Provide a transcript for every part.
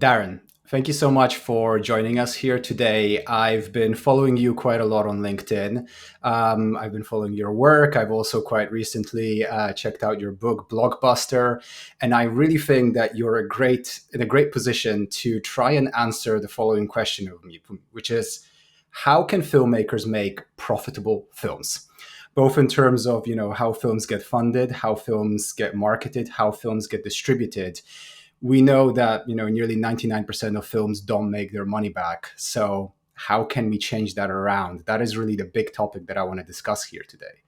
Daren, thank you so much for joining us here today. I've been following you quite a lot on LinkedIn. I've been following your work. I've also quite recently checked out your book, Blockbuster, and I really think that you're in a great position to try and answer the following question of me, which is, how can filmmakers make profitable films? Both in terms of how films get funded, how films get marketed, how films get distributed. We know that nearly 99% of films don't make their money back. So how can we change that around? That is really the big topic that I want to discuss here today.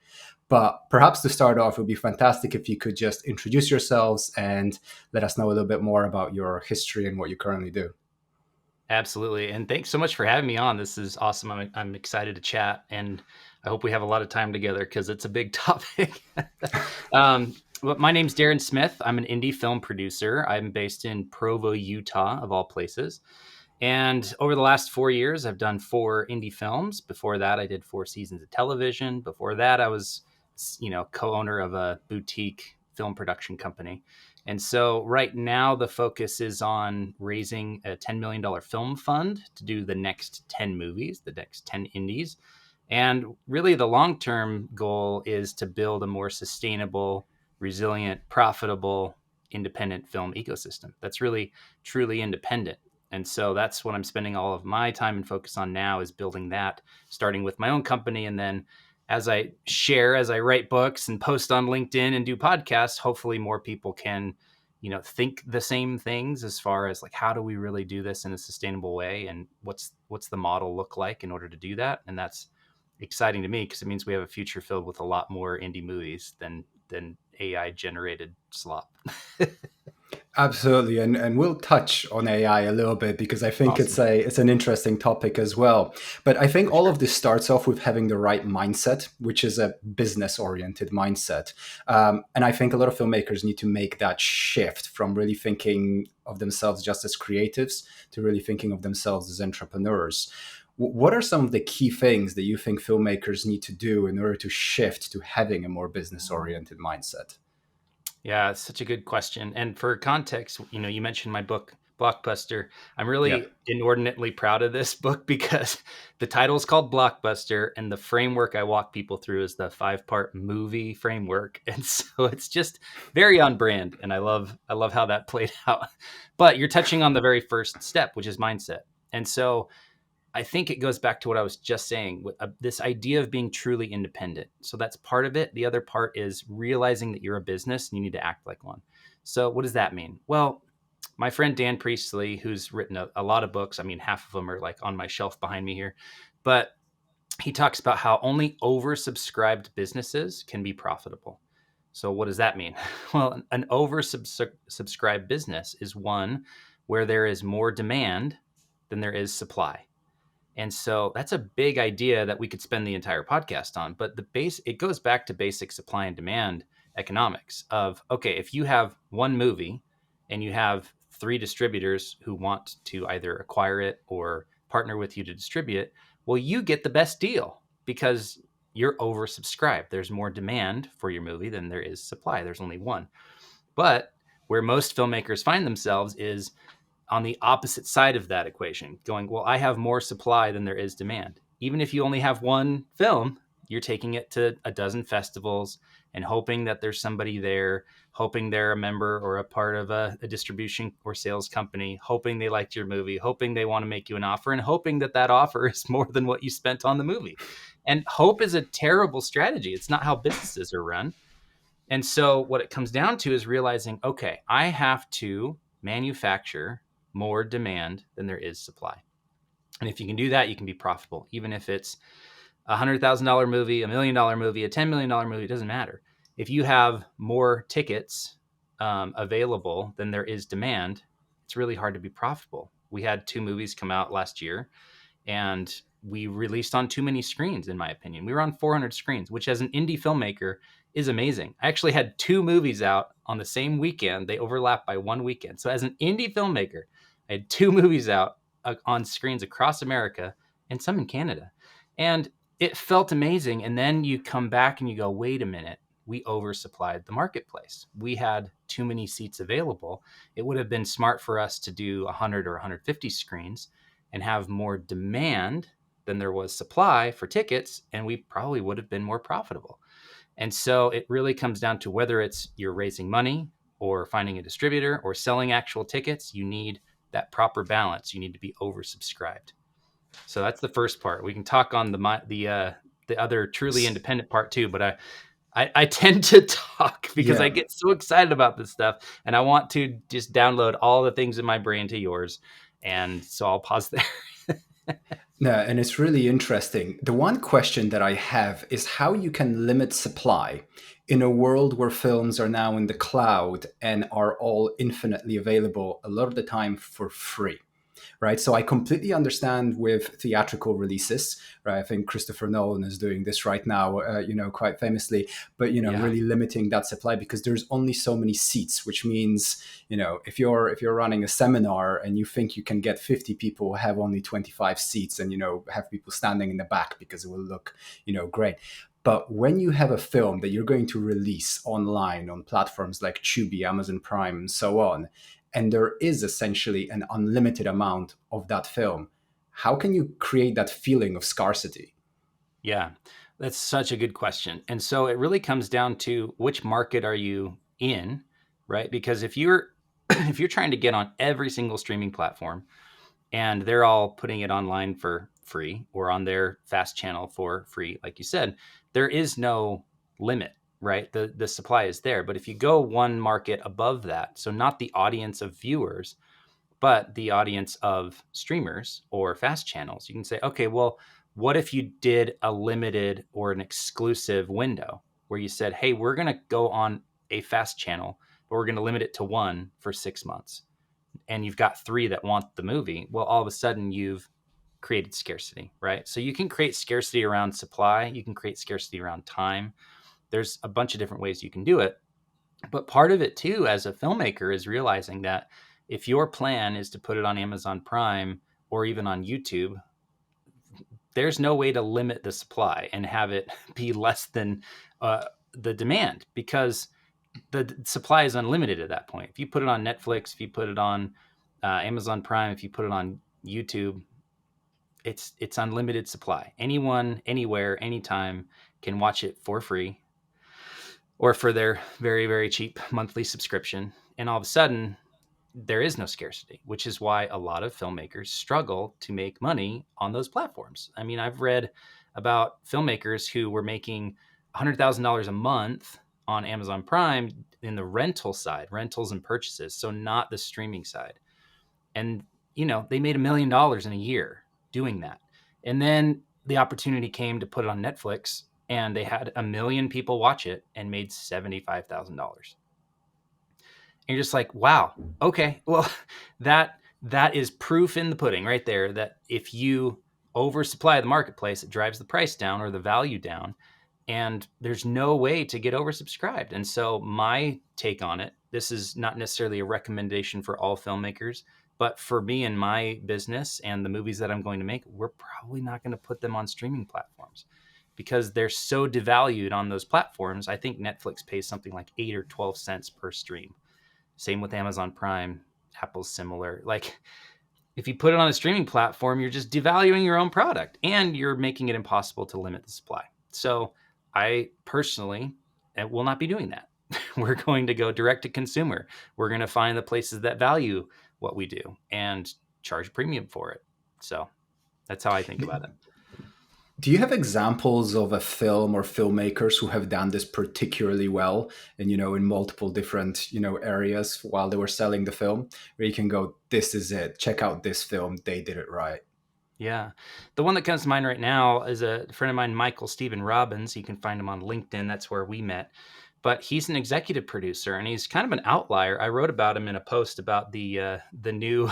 But perhaps to start off, it would be fantastic if you could just introduce yourselves and let us know a little bit more about your history and what you currently do. Absolutely. And thanks so much for having me on. This is awesome. I'm excited to chat, and I hope we have a lot of time together because it's a big topic. Well, my name's Daren Smith. I'm an indie film producer. I'm based in Provo, Utah, of all places. And over the last 4 years, I've done 4 indie films. Before that, I did 4 seasons of television. Before that, I was, co-owner of a boutique film production company. And so right now, the focus is on raising a $10 million film fund to do the next 10 movies, the next 10 indies. And really, the long term goal is to build a more sustainable, resilient, profitable, independent film ecosystem that's really truly independent. And so that's what I'm spending all of my time and focus on now, is building that, starting with my own company. And then as I write books and post on LinkedIn and do podcasts, hopefully more people can, think the same things as far as like, how do we really do this in a sustainable way? And what's the model look like in order to do that? And that's exciting to me because it means we have a future filled with a lot more indie movies than AI generated slop. Absolutely, and we'll touch on AI a little bit because I think Awesome. it's an interesting topic as well. But I think For all sure. of this starts off with having the right mindset, which is a business oriented mindset. And I think a lot of filmmakers need to make that shift from really thinking of themselves just as creatives to really thinking of themselves as entrepreneurs. What are some of the key things that you think filmmakers need to do in order to shift to having a more business oriented mindset? Yeah, it's such a good question. And for context, you mentioned my book, Blockbuster. I'm Yeah. really inordinately proud of this book because the title is called Blockbuster, and the framework I walk people through is the 5-part movie framework. And so it's just very on brand. And I love how that played out. But you're touching on the very first step, which is mindset. And so I think it goes back to what I was just saying, with this idea of being truly independent. So that's part of it. The other part is realizing that you're a business and you need to act like one. So what does that mean? Well, my friend Dan Priestley, who's written a lot of books, I mean, half of them are like on my shelf behind me here, but he talks about how only oversubscribed businesses can be profitable. So what does that mean? Well, an oversubscribed business is one where there is more demand than there is supply. And so that's a big idea that we could spend the entire podcast on. But it goes back to basic supply and demand economics of, okay, if you have one movie and you have 3 distributors who want to either acquire it or partner with you to distribute it, well, you get the best deal because you're oversubscribed. There's more demand for your movie than there is supply. There's only one. But where most filmmakers find themselves is on the opposite side of that equation, going, well, I have more supply than there is demand. Even if you only have one film, you're taking it to a dozen festivals and hoping that there's somebody there, hoping they're a member or a part of a distribution or sales company, hoping they liked your movie, hoping they want to make you an offer, and hoping that that offer is more than what you spent on the movie. And hope is a terrible strategy. It's not how businesses are run. And so what it comes down to is realizing, okay, I have to manufacture more demand than there is supply. And if you can do that, you can be profitable, even if it's $100,000 movie, $1 million movie, a $10 million movie, it doesn't matter. If you have more tickets available than there is demand, it's really hard to be profitable. We had 2 movies come out last year, and we released on too many screens, in my opinion. We were on 400 screens, which as an indie filmmaker is amazing. I actually had 2 movies out on the same weekend. They overlap by one weekend. So as an indie filmmaker, I had 2 movies out on screens across America and some in Canada. And it felt amazing. And then you come back and you go, wait a minute, we oversupplied the marketplace. We had too many seats available. It would have been smart for us to do 100 or 150 screens and have more demand than there was supply for tickets, and we probably would have been more profitable. And so it really comes down to whether it's you're raising money or finding a distributor or selling actual tickets, you need that proper balance. You need to be oversubscribed. So that's the first part. We can talk on the other truly independent part too, but I tend to talk because I Yeah. get so excited about this stuff and I want to just download all the things in my brain to yours. And so I'll pause there. No, and it's really interesting. The one question that I have is how you can limit supply in a world where films are now in the cloud and are all infinitely available a lot of the time for free. Right. So I completely understand with theatrical releases, right? I think Christopher Nolan is doing this right now, quite famously, but, Yeah. really limiting that supply because there's only so many seats, which means, if you're running a seminar and you think you can get 50 people, have only 25 seats and, have people standing in the back because it will look, great. But when you have a film that you're going to release online on platforms like Tubi, Amazon Prime, and so on, and there is essentially an unlimited amount of that film, how can you create that feeling of scarcity? Yeah, that's such a good question. And so it really comes down to which market are you in, right? Because if you're if you're trying to get on every single streaming platform and they're all putting it online for free or on their fast channel for free, like you said, there is no limit, right? The supply is there. But if you go one market above that, so not the audience of viewers, but the audience of streamers or fast channels, you can say, okay, well, what if you did a limited or an exclusive window where you said, hey, we're going to go on a fast channel, but we're going to limit it to one for 6 months. And you've got three that want the movie. Well, all of a sudden you've created scarcity, right? So you can create scarcity around supply, you can create scarcity around time. There's a bunch of different ways you can do it. But part of it too, as a filmmaker, is realizing that if your plan is to put it on Amazon Prime or even on YouTube, there's no way to limit the supply and have it be less than the demand because the supply is unlimited at that point. If you put it on Netflix, if you put it on Amazon Prime, if you put it on YouTube, it's unlimited supply. Anyone, anywhere, anytime can watch it for free or for their very, very cheap monthly subscription. And all of a sudden, there is no scarcity, which is why a lot of filmmakers struggle to make money on those platforms. I mean, I've read about filmmakers who were making $100,000 a month on Amazon Prime in the rental side, rentals and purchases, so not the streaming side. And, they made $1 million in a year doing that. And then the opportunity came to put it on Netflix and they had 1 million people watch it and made $75,000. And you're just like, wow, okay, well, that is proof in the pudding right there that if you oversupply the marketplace, it drives the price down or the value down, and there's no way to get oversubscribed. And so my take on it, this is not necessarily a recommendation for all filmmakers, but for me and my business and the movies that I'm going to make, we're probably not going to put them on streaming platforms because they're so devalued on those platforms. I think Netflix pays something like 8 or 12 cents per stream. Same with Amazon Prime. Apple's similar. Like, if you put it on a streaming platform, you're just devaluing your own product and you're making it impossible to limit the supply. So I personally will not be doing that. We're going to go direct to consumer. We're going to find the places that value what we do and charge a premium for it. So that's how I think about it. Do you have examples of a film or filmmakers who have done this particularly well and, in multiple different, areas while they were selling the film, where you can go, this is it, check out this film, they did it right? Yeah. The one that comes to mind right now is a friend of mine, Michael Stephen Robbins. You can find him on LinkedIn. That's where we met. But he's an executive producer and he's kind of an outlier. I wrote about him in a post about the new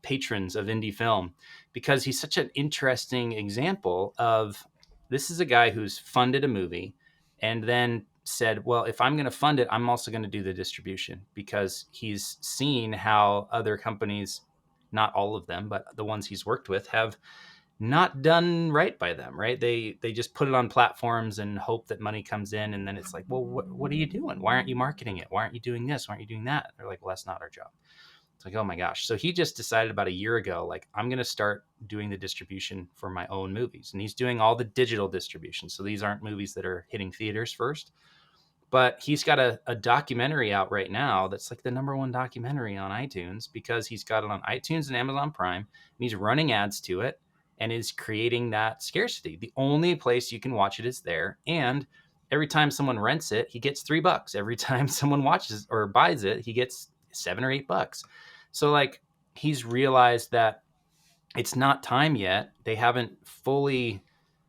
patrons of indie film because he's such an interesting example of this is a guy who's funded a movie and then said, well, if I'm going to fund it, I'm also going to do the distribution because he's seen how other companies, not all of them, but the ones he's worked with, have not done right by them, right? They just put it on platforms and hope that money comes in, and then it's like, well, what are you doing? Why aren't you marketing it? Why aren't you doing this? Why aren't you doing that? They're like, well, that's not our job. It's like, oh my gosh. So he just decided about a year ago, like, I'm going to start doing the distribution for my own movies. And he's doing all the digital distribution. So these aren't movies that are hitting theaters first. But he's got a documentary out right now that's like the number one documentary on iTunes because he's got it on iTunes and Amazon Prime. And he's running ads to it and is creating that scarcity. The only place you can watch it is there. And every time someone rents it, he gets $3. Every time someone watches or buys it, he gets $7 or $8. So like he's realized that it's not time yet. They haven't fully,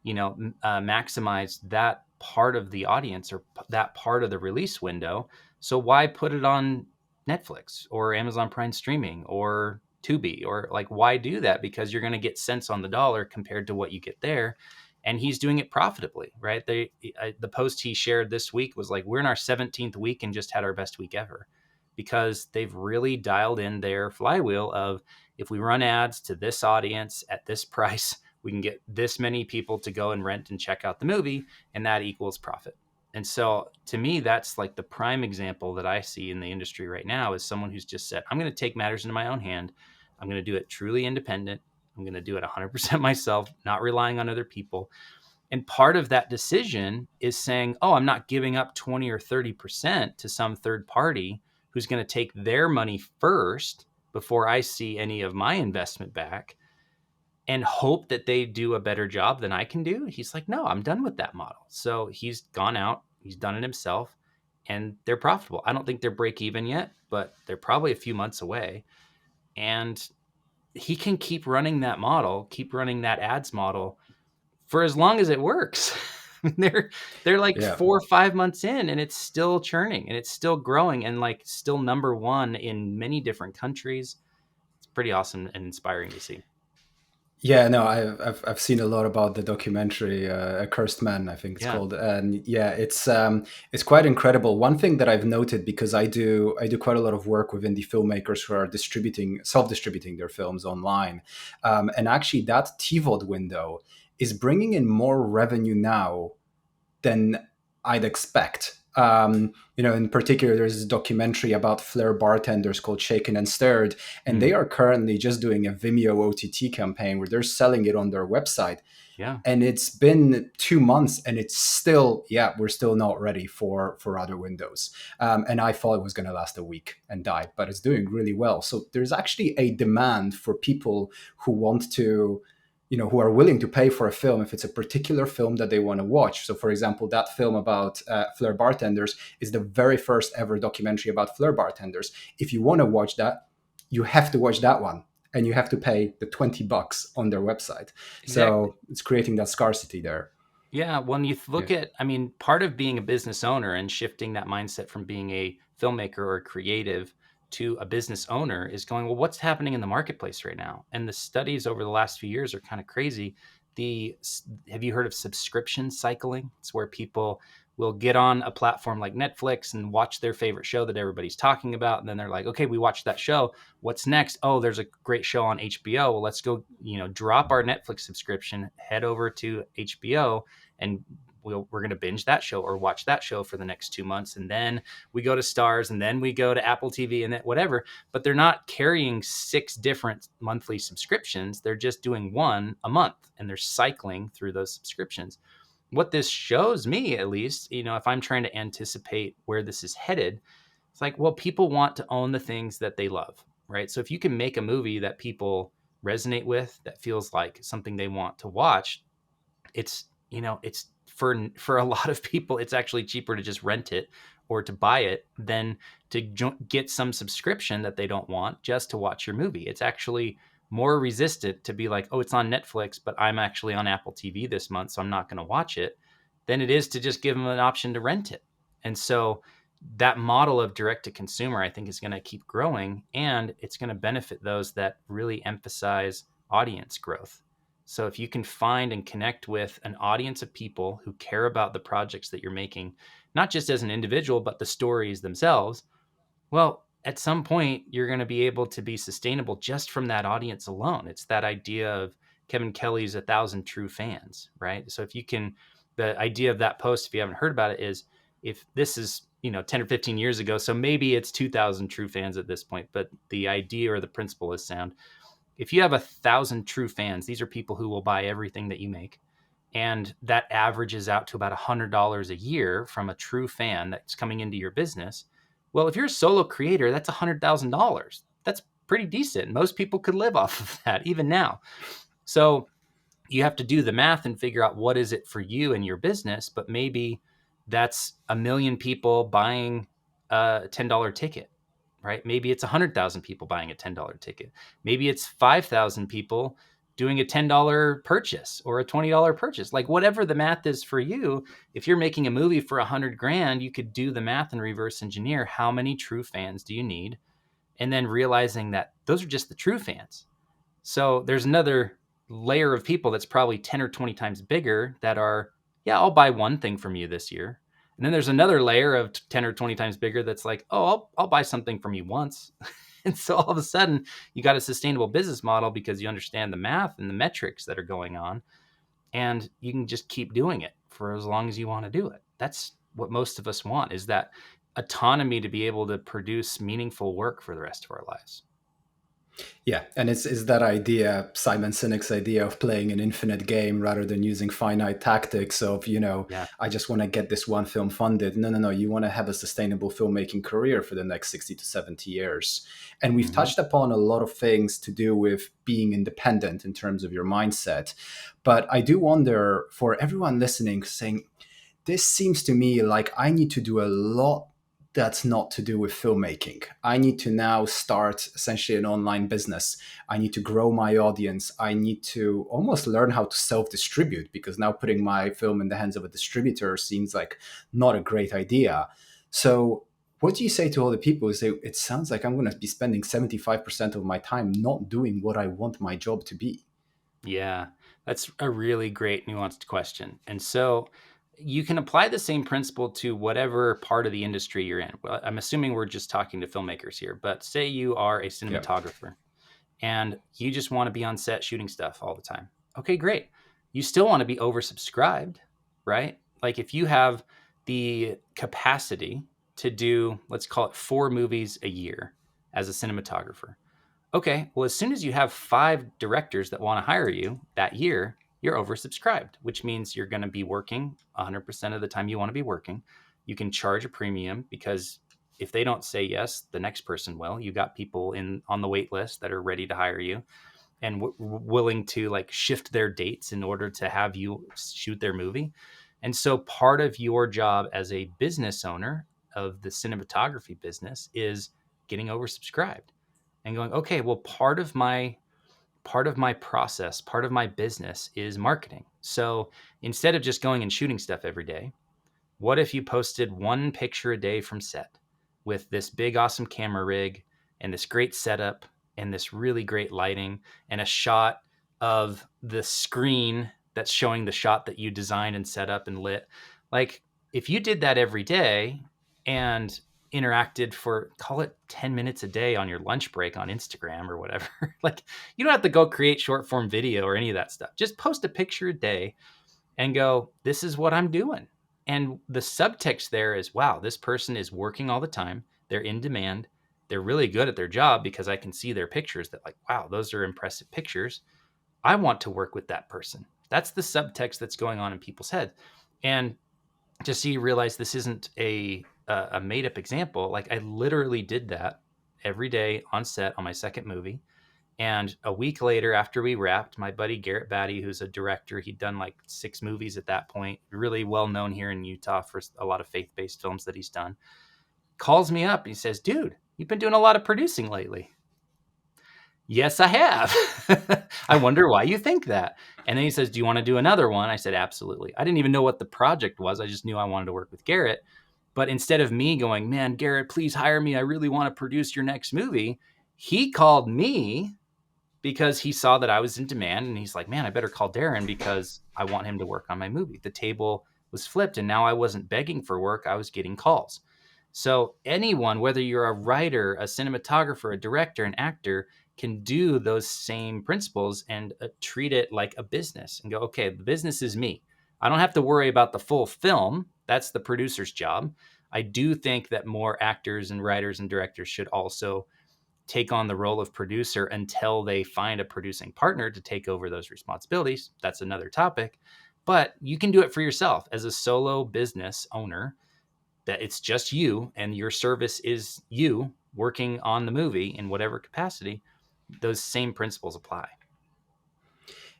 maximized that part of the audience or that part of the release window. So why put it on Netflix or Amazon Prime streaming or Tubi, or like, why do that? Because you're going to get cents on the dollar compared to what you get there. And he's doing it profitably, right? The post he shared this week was like, we're in our 17th week and just had our best week ever, because they've really dialed in their flywheel of, if we run ads to this audience at this price, we can get this many people to go and rent and check out the movie, and that equals profit. And so to me, that's like the prime example that I see in the industry right now, is someone who's just said, I'm going to take matters into my own hand. I'm going to do it truly independent. I'm going to do it 100% myself, not relying on other people. And part of that decision is saying, oh, I'm not giving up 20 or 30% to some third party who's going to take their money first before I see any of my investment back, and hope that they do a better job than I can do. He's like, no, I'm done with that model. So he's gone out, he's done it himself, and they're profitable. I don't think they're break even yet, but they're probably a few months away. And he can keep running that model, keep running that ads model for as long as it works. They're like Yeah. 4 or 5 months in, and it's still churning and it's still growing, and like still number one in many different countries. It's pretty awesome and inspiring to see. Yeah, no, I've seen a lot about the documentary, A Cursed Man, I think it's Yeah. called, and yeah, it's quite incredible. One thing that I've noted, because I do quite a lot of work with indie filmmakers who are self-distributing their films online, and actually that TVOD window is bringing in more revenue now than I'd expect. In particular, there's a documentary about flair bartenders called Shaken and Stirred, and they Mm. are currently just doing a Vimeo OTT campaign where they're selling it on their website. Yeah. And it's been 2 months, and it's still, yeah, we're still not ready for other windows. And I thought it was going to last a week and die, but it's doing really well. So there's actually a demand for people who want to, who are willing to pay for a film if it's a particular film that they want to watch. So, for example, that film about flair bartenders is the very first ever documentary about flair bartenders. If you want to watch that, you have to watch that one, and you have to pay the $20 on their website. Exactly. So it's creating that scarcity there. Yeah, when you Yeah. look at, I mean, part of being a business owner and shifting that mindset from being a filmmaker or a creative to a business owner is going, well, what's happening in the marketplace right now? And the studies over the last few years are kind of crazy. Have you heard of subscription cycling? It's where people will get on a platform like Netflix and watch their favorite show that everybody's talking about, and then they're like, okay, we watched that show. What's next? Oh, there's a great show on HBO. Well, let's go, drop our Netflix subscription, head over to HBO, and we're going to binge that show or watch that show for the next 2 months. And then we go to Stars, and then we go to Apple TV, and then whatever. But they're not carrying 6 different monthly subscriptions. They're just doing one a month, and they're cycling through those subscriptions. What this shows me, at least, if I'm trying to anticipate where this is headed, it's like, well, people want to own the things that they love, right? So if you can make a movie that people resonate with, that feels like something they want to watch, it's for a lot of people, it's actually cheaper to just rent it or to buy it than to get some subscription that they don't want just to watch your movie. It's actually more resistant to be like, oh, it's on Netflix, but I'm actually on Apple TV this month, so I'm not going to watch it, than it is to just give them an option to rent it. And so that model of direct to consumer, I think, is going to keep growing, and it's going to benefit those that really emphasize audience growth. So if you can find and connect with an audience of people who care about the projects that you're making, not just as an individual, but the stories themselves, well, at some point, you're going to be able to be sustainable just from that audience alone. It's that idea of Kevin Kelly's 1,000 True Fans, right? So if you can, the idea of that post, if you haven't heard about it, is if this is, 10 or 15 years ago, so maybe it's 2,000 true fans at this point, but the idea or the principle is sound. If you have 1,000 true fans, these are people who will buy everything that you make. And that averages out to about $100 a year from a true fan that's coming into your business. Well, if you're a solo creator, that's $100,000. That's pretty decent. Most people could live off of that, even now. So you have to do the math and figure out what is it for you and your business, but maybe that's 1 million people buying a $10 ticket, right? Maybe it's 100,000 people buying a $10 ticket. Maybe it's 5,000 people doing a $10 purchase or a $20 purchase. Like whatever the math is for you, if you're making a movie for 100 grand, you could do the math and reverse engineer how many true fans do you need? And then realizing that those are just the true fans. So there's another layer of people that's probably 10 or 20 times bigger that are, yeah, I'll buy one thing from you this year. And then there's another layer of 10 or 20 times bigger that's like, oh, I'll buy something from you once. And so all of a sudden you got a sustainable business model because you understand the math and the metrics that are going on, and you can just keep doing it for as long as you want to do it. That's what most of us want, is that autonomy to be able to produce meaningful work for the rest of our lives. Yeah, and it's that idea, Simon Sinek's idea of playing an infinite game rather than using finite tactics of, Yeah. I just want to get this one film funded. No, no, no. You want to have a sustainable filmmaking career for the next 60 to 70 years. And we've Mm-hmm. touched upon a lot of things to do with being independent in terms of your mindset. But I do wonder, for everyone listening, saying, this seems to me like I need to do a lot that's not to do with filmmaking. I need to now start essentially an online business. I need to grow my audience. I need to almost learn how to self-distribute, because now putting my film in the hands of a distributor seems like not a great idea. So what do you say to all the people who say, it sounds like I'm going to be spending 75% of my time not doing what I want my job to be? Yeah, that's a really great nuanced question. And so you can apply the same principle to whatever part of the industry you're in. Well, I'm assuming we're just talking to filmmakers here, but say you are a Yeah. cinematographer and you just want to be on set shooting stuff all the time. Okay, great. You still want to be oversubscribed, right? Like if you have the capacity to do, let's call it 4 movies a year as a cinematographer. Okay, well, as soon as you have 5 directors that want to hire you that year, you're oversubscribed, which means you're going to be working 100% of the time you want to be working. You can charge a premium because if they don't say yes, the next person will. You got people in on the wait list that are ready to hire you and willing to like shift their dates in order to have you shoot their movie. And so part of your job as a business owner of the cinematography business is getting oversubscribed and going, okay, well, part of my process, part of my business is marketing. So instead of just going and shooting stuff every day, what if you posted one picture a day from set with this big, awesome camera rig and this great setup and this really great lighting and a shot of the screen that's showing the shot that you designed and set up and lit? Like, if you did that every day and interacted for, call it 10 minutes a day on your lunch break on Instagram or whatever, like, you don't have to go create short form video or any of that stuff. Just post a picture a day and go, this is what I'm doing. And the subtext there is, wow, this person is working all the time. They're in demand. They're really good at their job because I can see their pictures that, like, wow, those are impressive pictures. I want to work with that person. That's the subtext that's going on in people's heads. And just so you realize this isn't a made up example, like I literally did that every day on set on my second movie. And a week later, after we wrapped, my buddy Garrett Batty, who's a director, he'd done like 6 movies at that point, really well known here in Utah for a lot of faith based films that he's done, calls me up. He says, dude, you've been doing a lot of producing lately. Yes, I have. I wonder why you think that. And then he says, do you want to do another one? I said, absolutely. I didn't even know what the project was. I just knew I wanted to work with Garrett. But instead of me going, man, Garrett, please hire me, I really want to produce your next movie, he called me because he saw that I was in demand, and he's like, man, I better call Daren because I want him to work on my movie. The table was flipped, and now I wasn't begging for work. I was getting calls. So anyone, whether you're a writer, a cinematographer, a director, an actor, can do those same principles and treat it like a business and go, okay, the business is me. I don't have to worry about the full film. That's the producer's job. I do think that more actors and writers and directors should also take on the role of producer until they find a producing partner to take over those responsibilities. That's another topic. But you can do it for yourself as a solo business owner, that it's just you and your service is you working on the movie in whatever capacity. Those same principles apply.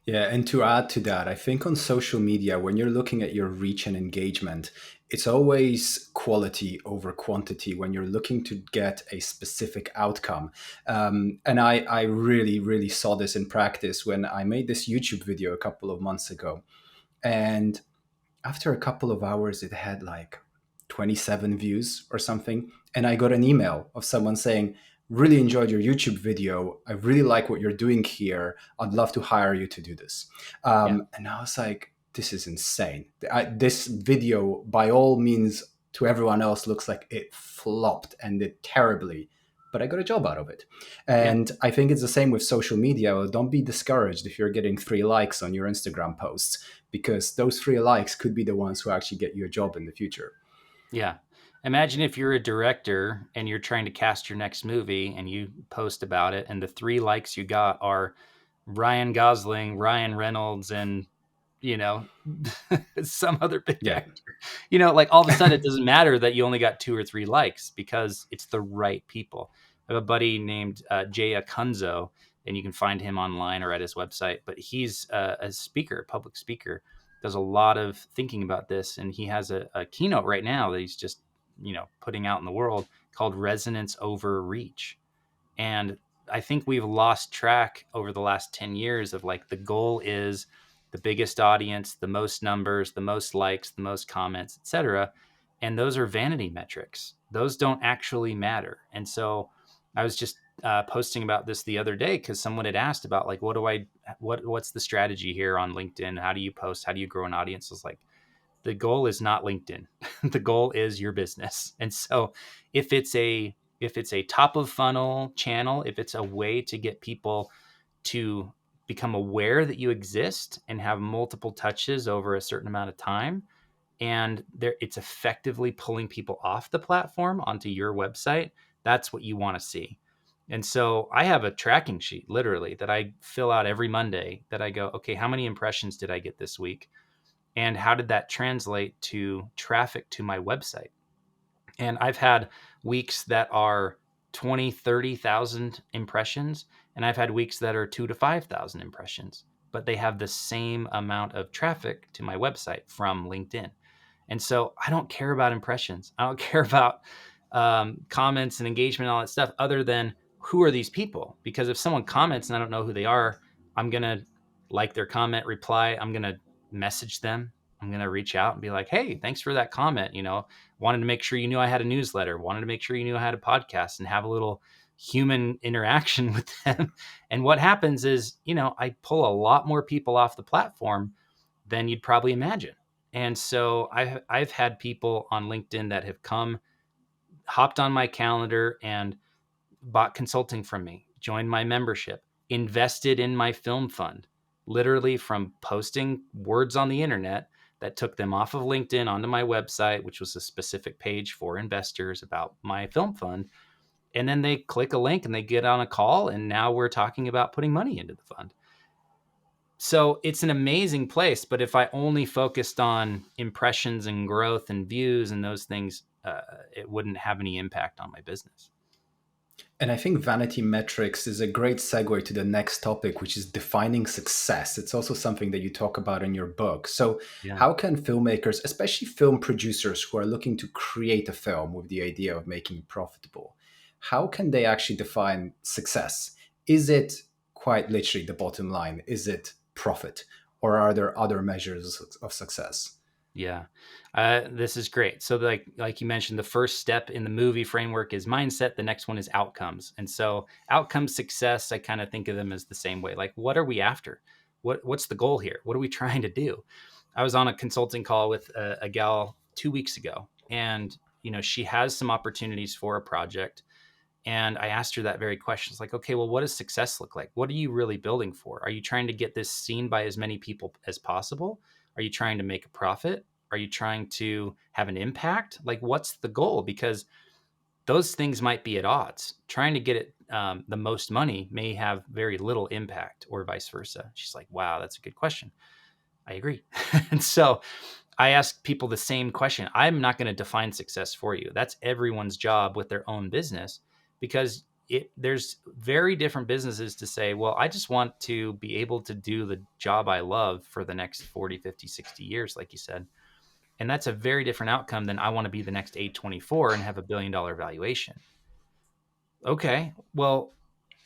Yeah, and to add to that, I think on social media, when you're looking at your reach and engagement, it's always quality over quantity when you're looking to get a specific outcome. And I really, really saw this in practice when I made this YouTube video a couple of months ago. And after a couple of hours, it had like 27 views or something. And I got an email of someone saying, really enjoyed your YouTube video. I really like what you're doing here. I'd love to hire you to do this. Yeah. And I was like, this is insane. This video, by all means, to everyone else, looks like it flopped and did terribly. But I got a job out of it. Yeah. And I think it's the same with social media. Well, don't be discouraged if you're getting 3 likes on your Instagram posts, because those 3 likes could be the ones who actually get you a job in the future. Yeah. Imagine if you're a director and you're trying to cast your next movie and you post about it, and the 3 likes you got are Ryan Gosling, Ryan Reynolds, and you know, some other big Yeah. actor. Like all of a sudden it doesn't matter that you only got 2 or 3 likes because it's the right people. I have a buddy named Jay Acunzo, and you can find him online or at his website. But he's a speaker, a public speaker, does a lot of thinking about this, and he has a keynote right now that he's just putting out in the world called Resonance Over Reach. And I think we've lost track over the last 10 years of like the goal is the biggest audience, the most numbers, the most likes, the most comments, etc. And those are vanity metrics. Those don't actually matter. And so I was just posting about this the other day because someone had asked about like, what's the strategy here on LinkedIn? How do you post? How do you grow an audience? I was like, the goal is not LinkedIn. The goal is your business. And so if it's a top of funnel channel, if it's a way to get people to become aware that you exist and have multiple touches over a certain amount of time, and it's effectively pulling people off the platform onto your website, that's what you want to see. And so I have a tracking sheet literally that I fill out every Monday that I go, okay, how many impressions did I get this week? And how did that translate to traffic to my website? And I've had weeks that are 20, 30,000 impressions, and I've had weeks that are 2 to 5,000 impressions, but they have the same amount of traffic to my website from LinkedIn. And so I don't care about impressions. I don't care about comments and engagement and all that stuff, other than who are these people? Because if someone comments and I don't know who they are, I'm going to like their comment, reply. I'm going to message them. I'm going to reach out and be like, hey, thanks for that comment. Wanted to make sure you knew I had a newsletter, wanted to make sure you knew I had a podcast, and have a little human interaction with them. And what happens is, I pull a lot more people off the platform than you'd probably imagine. And so I've had people on LinkedIn that have hopped on my calendar and bought consulting from me, joined my membership, invested in my film fund, literally from posting words on the internet that took them off of LinkedIn onto my website, which was a specific page for investors about my film fund. And then they click a link and they get on a call, and now we're talking about putting money into the fund. So it's an amazing place. But if I only focused on impressions and growth and views and those things, it wouldn't have any impact on my business. And I think vanity metrics is a great segue to the next topic, which is defining success. It's also something that you talk about in your book. So, Yeah. how can filmmakers, especially film producers who are looking to create a film with the idea of making it profitable, how can they actually define success? Is it quite literally the bottom line? Is it profit? Or are there other measures of success? Yeah, this is great. So, like you mentioned, the first step in the movie framework is mindset. The next one is outcomes, and so outcome success, I kind of think of them as the same way. Like, what are we after? What's the goal here? What are we trying to do? I was on a consulting call with a gal 2 weeks ago, and she has some opportunities for a project, And I asked her that very question. It's like, okay, well, what does success look like? What are you really building for? Are you trying to get this seen by as many people as possible? Are you trying to make a profit? Are you trying to have an impact? Like, what's the goal? Because those things might be at odds. Trying to get it the most money may have very little impact, or vice versa. She's like, wow, that's a good question. I agree. And so I ask people the same question. I'm not going to define success for you. That's everyone's job with their own business, because there's very different businesses to say, well, I just want to be able to do the job I love for the next 40, 50, 60 years, like you said. And that's a very different outcome than I want to be the next 824 and have $1 billion valuation. Okay, well,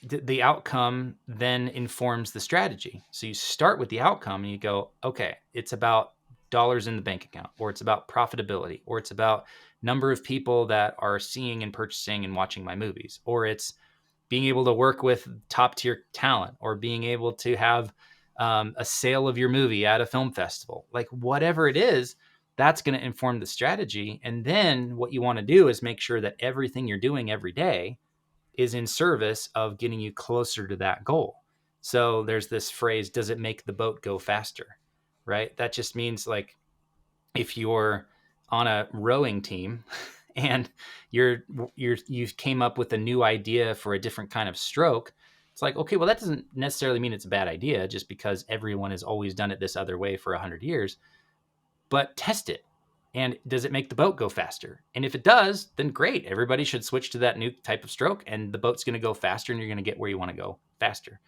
the outcome then informs the strategy. So you start with the outcome and you go, okay, it's about dollars in the bank account, or it's about profitability, or it's about number of people that are seeing and purchasing and watching my movies, or it's being able to work with top tier talent, or being able to have a sale of your movie at a film festival. Like, whatever it is, that's going to inform the strategy. And then what you want to do is make sure that everything you're doing every day is in service of getting you closer to that goal. So there's this phrase, does it make the boat go faster? Right? That just means, like, if you're on a rowing team and you came up with a new idea for a different kind of stroke, it's like, okay, well, that doesn't necessarily mean it's a bad idea just because everyone has always done it this other way for 100 years, but test it. And does it make the boat go faster? And if it does, then great. Everybody should switch to that new type of stroke, and the boat's going to go faster and you're going to get where you want to go faster.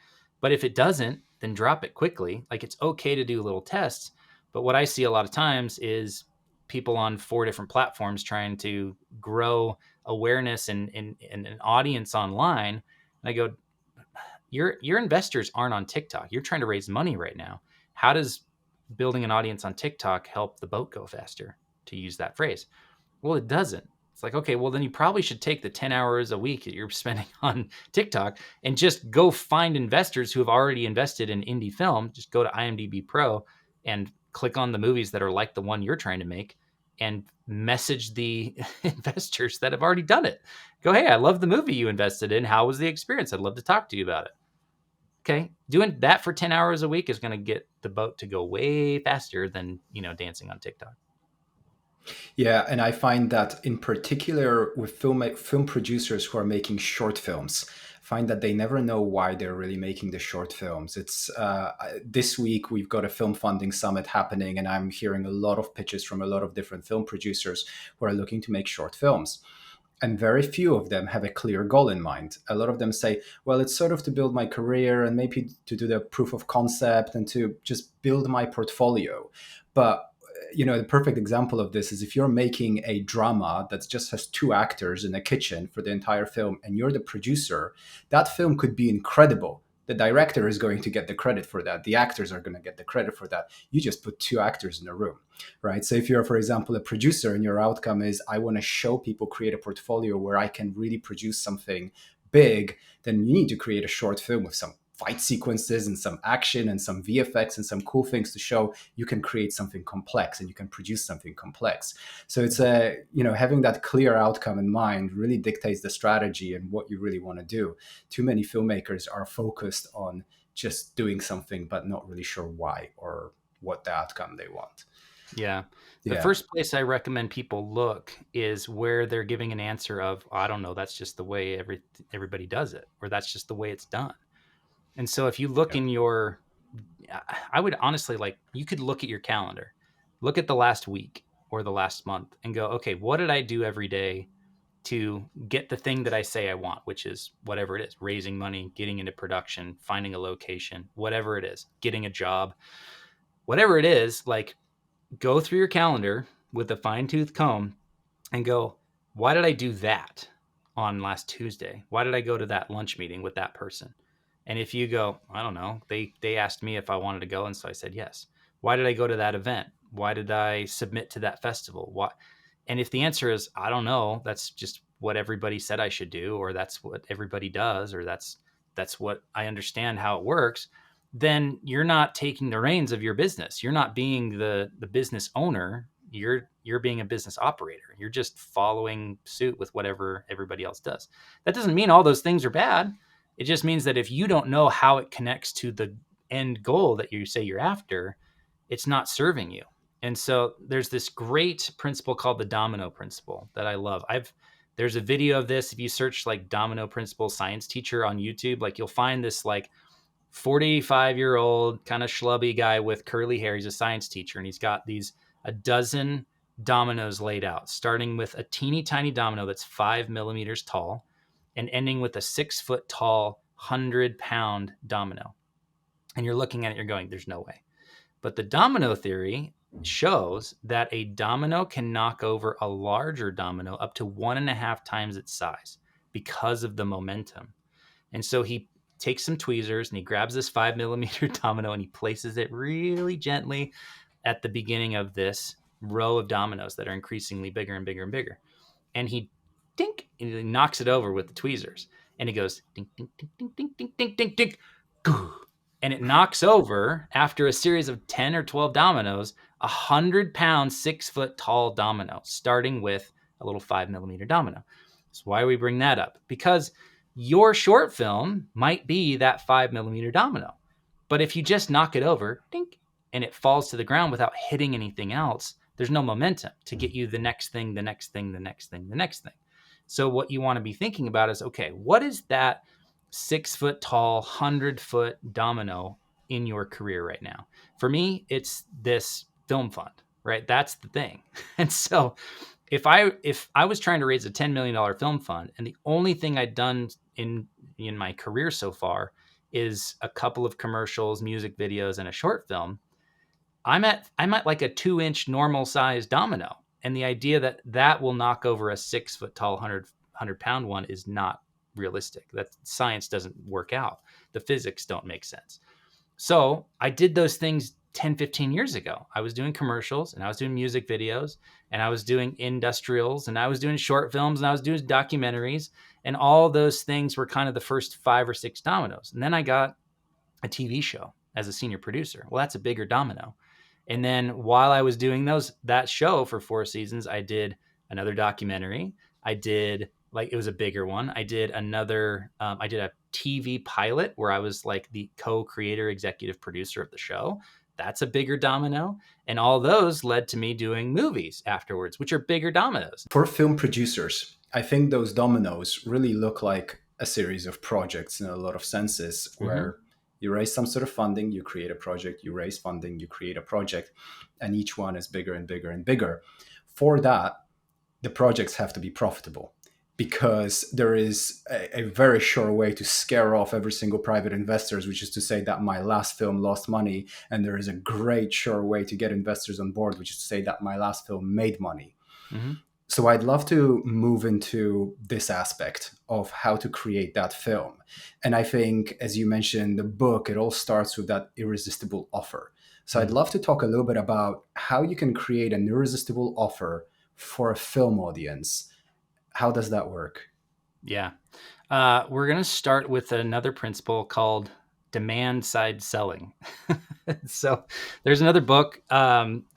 But if it doesn't, then drop it quickly. Like, it's okay to do little tests. But what I see a lot of times is people on 4 different platforms trying to grow awareness and an audience online. And I go, your investors aren't on TikTok. You're trying to raise money right now. How does building an audience on TikTok help the boat go faster, to use that phrase? Well, it doesn't. It's like, okay, well, then you probably should take the 10 hours a week that you're spending on TikTok and just go find investors who have already invested in indie film. Just go to IMDb Pro and click on the movies that are like the one you're trying to make, and message the investors that have already done it. Go, hey, I love the movie you invested in. How was the experience? I'd love to talk to you about it. Okay, doing that for 10 hours a week is going to get the boat to go way faster than, dancing on TikTok. Yeah, and I find that in particular with film producers who are making short films, find that they never know why they're really making the short films. It's this week we've got a film funding summit happening, and I'm hearing a lot of pitches from a lot of different film producers who are looking to make short films. And very few of them have a clear goal in mind. A lot of them say, well, it's sort of to build my career and maybe to do the proof of concept and to just build my portfolio. But the perfect example of this is if you're making a drama that just has 2 actors in a kitchen for the entire film and you're the producer, that film could be incredible. The director is going to get the credit for that. The actors are going to get the credit for that. You just put 2 actors in a room, right? So if you're, for example, a producer and your outcome is, I want to show people, create a portfolio where I can really produce something big, then you need to create a short film with some fight sequences and some action and some VFX and some cool things to show you can create something complex and you can produce something complex. So it's having that clear outcome in mind really dictates the strategy and what you really want to do. Too many filmmakers are focused on just doing something but not really sure why or what the outcome they want. Yeah. The Yeah. first place I recommend people look is where they're giving an answer of, I don't know, that's just the way everybody does it, or that's just the way it's done. And so if you look Yeah. in I would honestly, like, you could look at your calendar, look at the last week or the last month and go, okay, what did I do every day to get the thing that I say I want, which is whatever it is, raising money, getting into production, finding a location, whatever it is, getting a job, whatever it is, like, go through your calendar with a fine tooth comb and go, why did I do that on last Tuesday? Why did I go to that lunch meeting with that person? And if you go, I don't know, they asked me if I wanted to go, and so I said yes. Why did I go to that event? Why did I submit to that festival? Why? And if the answer is, I don't know, that's just what everybody said I should do, or that's what everybody does, or that's what I understand how it works, then you're not taking the reins of your business. You're not being the business owner. you're being a business operator. You're just following suit with whatever everybody else does. That doesn't mean all those things are bad. It just means that if you don't know how it connects to the end goal that you say you're after, it's not serving you. And so there's this great principle called the domino principle that I love. There's a video of this. If you search like domino principle science teacher on YouTube, like you'll find this like 45-year-old kind of schlubby guy with curly hair. He's a science teacher, and he's got these a dozen dominoes laid out, starting with a teeny tiny domino that's 5 millimeters tall and ending with a 6 foot tall, 100-pound domino. And you're looking at it, you're going, there's no way. But the domino theory shows that a domino can knock over a larger domino up to 1.5 times its size because of the momentum. And so he takes some tweezers and he grabs this 5 millimeter domino and he places it really gently at the beginning of this row of dominoes that are increasingly bigger and bigger and bigger. And he dink, and he knocks it over with the tweezers. And he goes dink, dink, dink, dink, dink, dink, dink, dink, dink, goo. And it knocks over, after a series of 10 or 12 dominoes, 100-pound, 6-foot tall domino, starting with a little 5 millimeter domino. So why do we bring that up? Because your short film might be that 5 millimeter domino. But if you just knock it over, dink, and it falls to the ground without hitting anything else, there's no momentum to get you the next thing, the next thing, the next thing, the next thing. So what you want to be thinking about is, okay, what is that 6-foot tall, 100-foot domino in your career right now? For me, it's this film fund, right? That's the thing. And so if I was trying to raise a $10 million film fund, and the only thing I'd done in my career so far is a couple of commercials, music videos, and a short film, I'm at like a 2-inch normal size domino. And the idea that that will knock over a 6-foot tall, 100-pound one is not realistic. That science doesn't work out. The physics don't make sense. So I did those things 10, 15 years ago. I was doing commercials, and I was doing music videos, and I was doing industrials, and I was doing short films, and I was doing documentaries, and all those things were kind of the first 5 or 6 dominoes. And then I got a TV show as a senior producer. Well, that's a bigger domino. And then while I was doing that show for 4 seasons, I did another documentary. I did, like, it was a bigger one. I did I did a TV pilot where I was like the co-creator, executive producer of the show. That's a bigger domino. And all those led to me doing movies afterwards, which are bigger dominoes. For film producers, I think those dominoes really look like a series of projects in a lot of senses, where you raise some sort of funding, you create a project, you raise funding, you create a project, and each one is bigger and bigger and bigger. For that, the projects have to be profitable, because there is a very sure way to scare off every single private investors, which is to say that my last film lost money. And there is a great sure way to get investors on board, which is to say that my last film made money. Mm-hmm. So I'd love to move into this aspect of how to create that film. And I think, as you mentioned, the book, it all starts with that irresistible offer. So I'd love to talk a little bit about how you can create an irresistible offer for a film audience. How does that work? Yeah. We're going to start with another principle called demand side selling. So there's another book,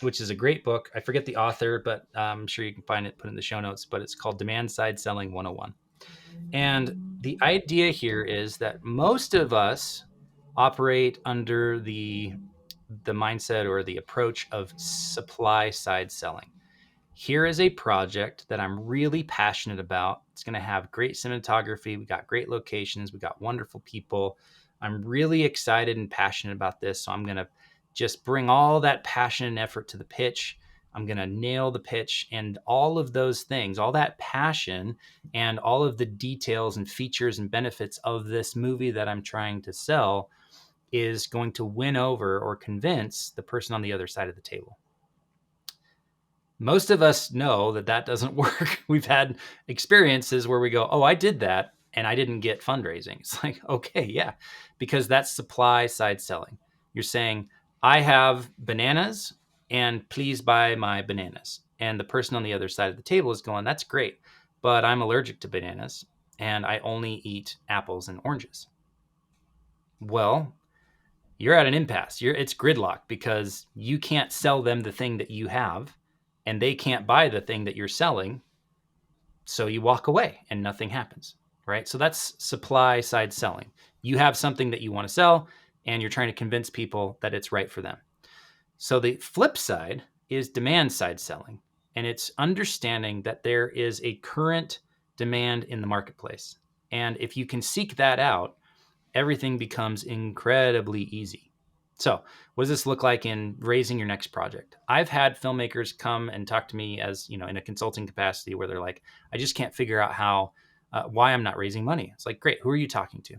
which is a great book. I forget the author, but I'm sure you can find it, put in the show notes, but it's called Demand Side Selling 101. And the idea here is that most of us operate under the mindset or the approach of supply side selling. Here is a project that I'm really passionate about. It's going to have great cinematography. We got great locations. We got wonderful people. I'm really excited and passionate about this. So I'm going to just bring all that passion and effort to the pitch. I'm going to nail the pitch, and all of those things, all that passion and all of the details and features and benefits of this movie that I'm trying to sell is going to win over or convince the person on the other side of the table. Most of us know that that doesn't work. We've had experiences where we go, oh, I did that and I didn't get fundraising. It's like, okay, yeah, because that's supply side selling. You're saying, I have bananas and please buy my bananas. And the person on the other side of the table is going, that's great, but I'm allergic to bananas and I only eat apples and oranges. Well, you're at an impasse. It's gridlock, because you can't sell them the thing that you have, and they can't buy the thing that you're selling. So you walk away and nothing happens, right? So that's supply side selling. You have something that you want to sell and you're trying to convince people that it's right for them. So the flip side is demand side selling. And it's understanding that there is a current demand in the marketplace. And if you can seek that out, everything becomes incredibly easy. So, what does this look like in raising your next project? I've had filmmakers come and talk to me as, in a consulting capacity where they're like, I just can't figure out why I'm not raising money. It's like, great, who are you talking to?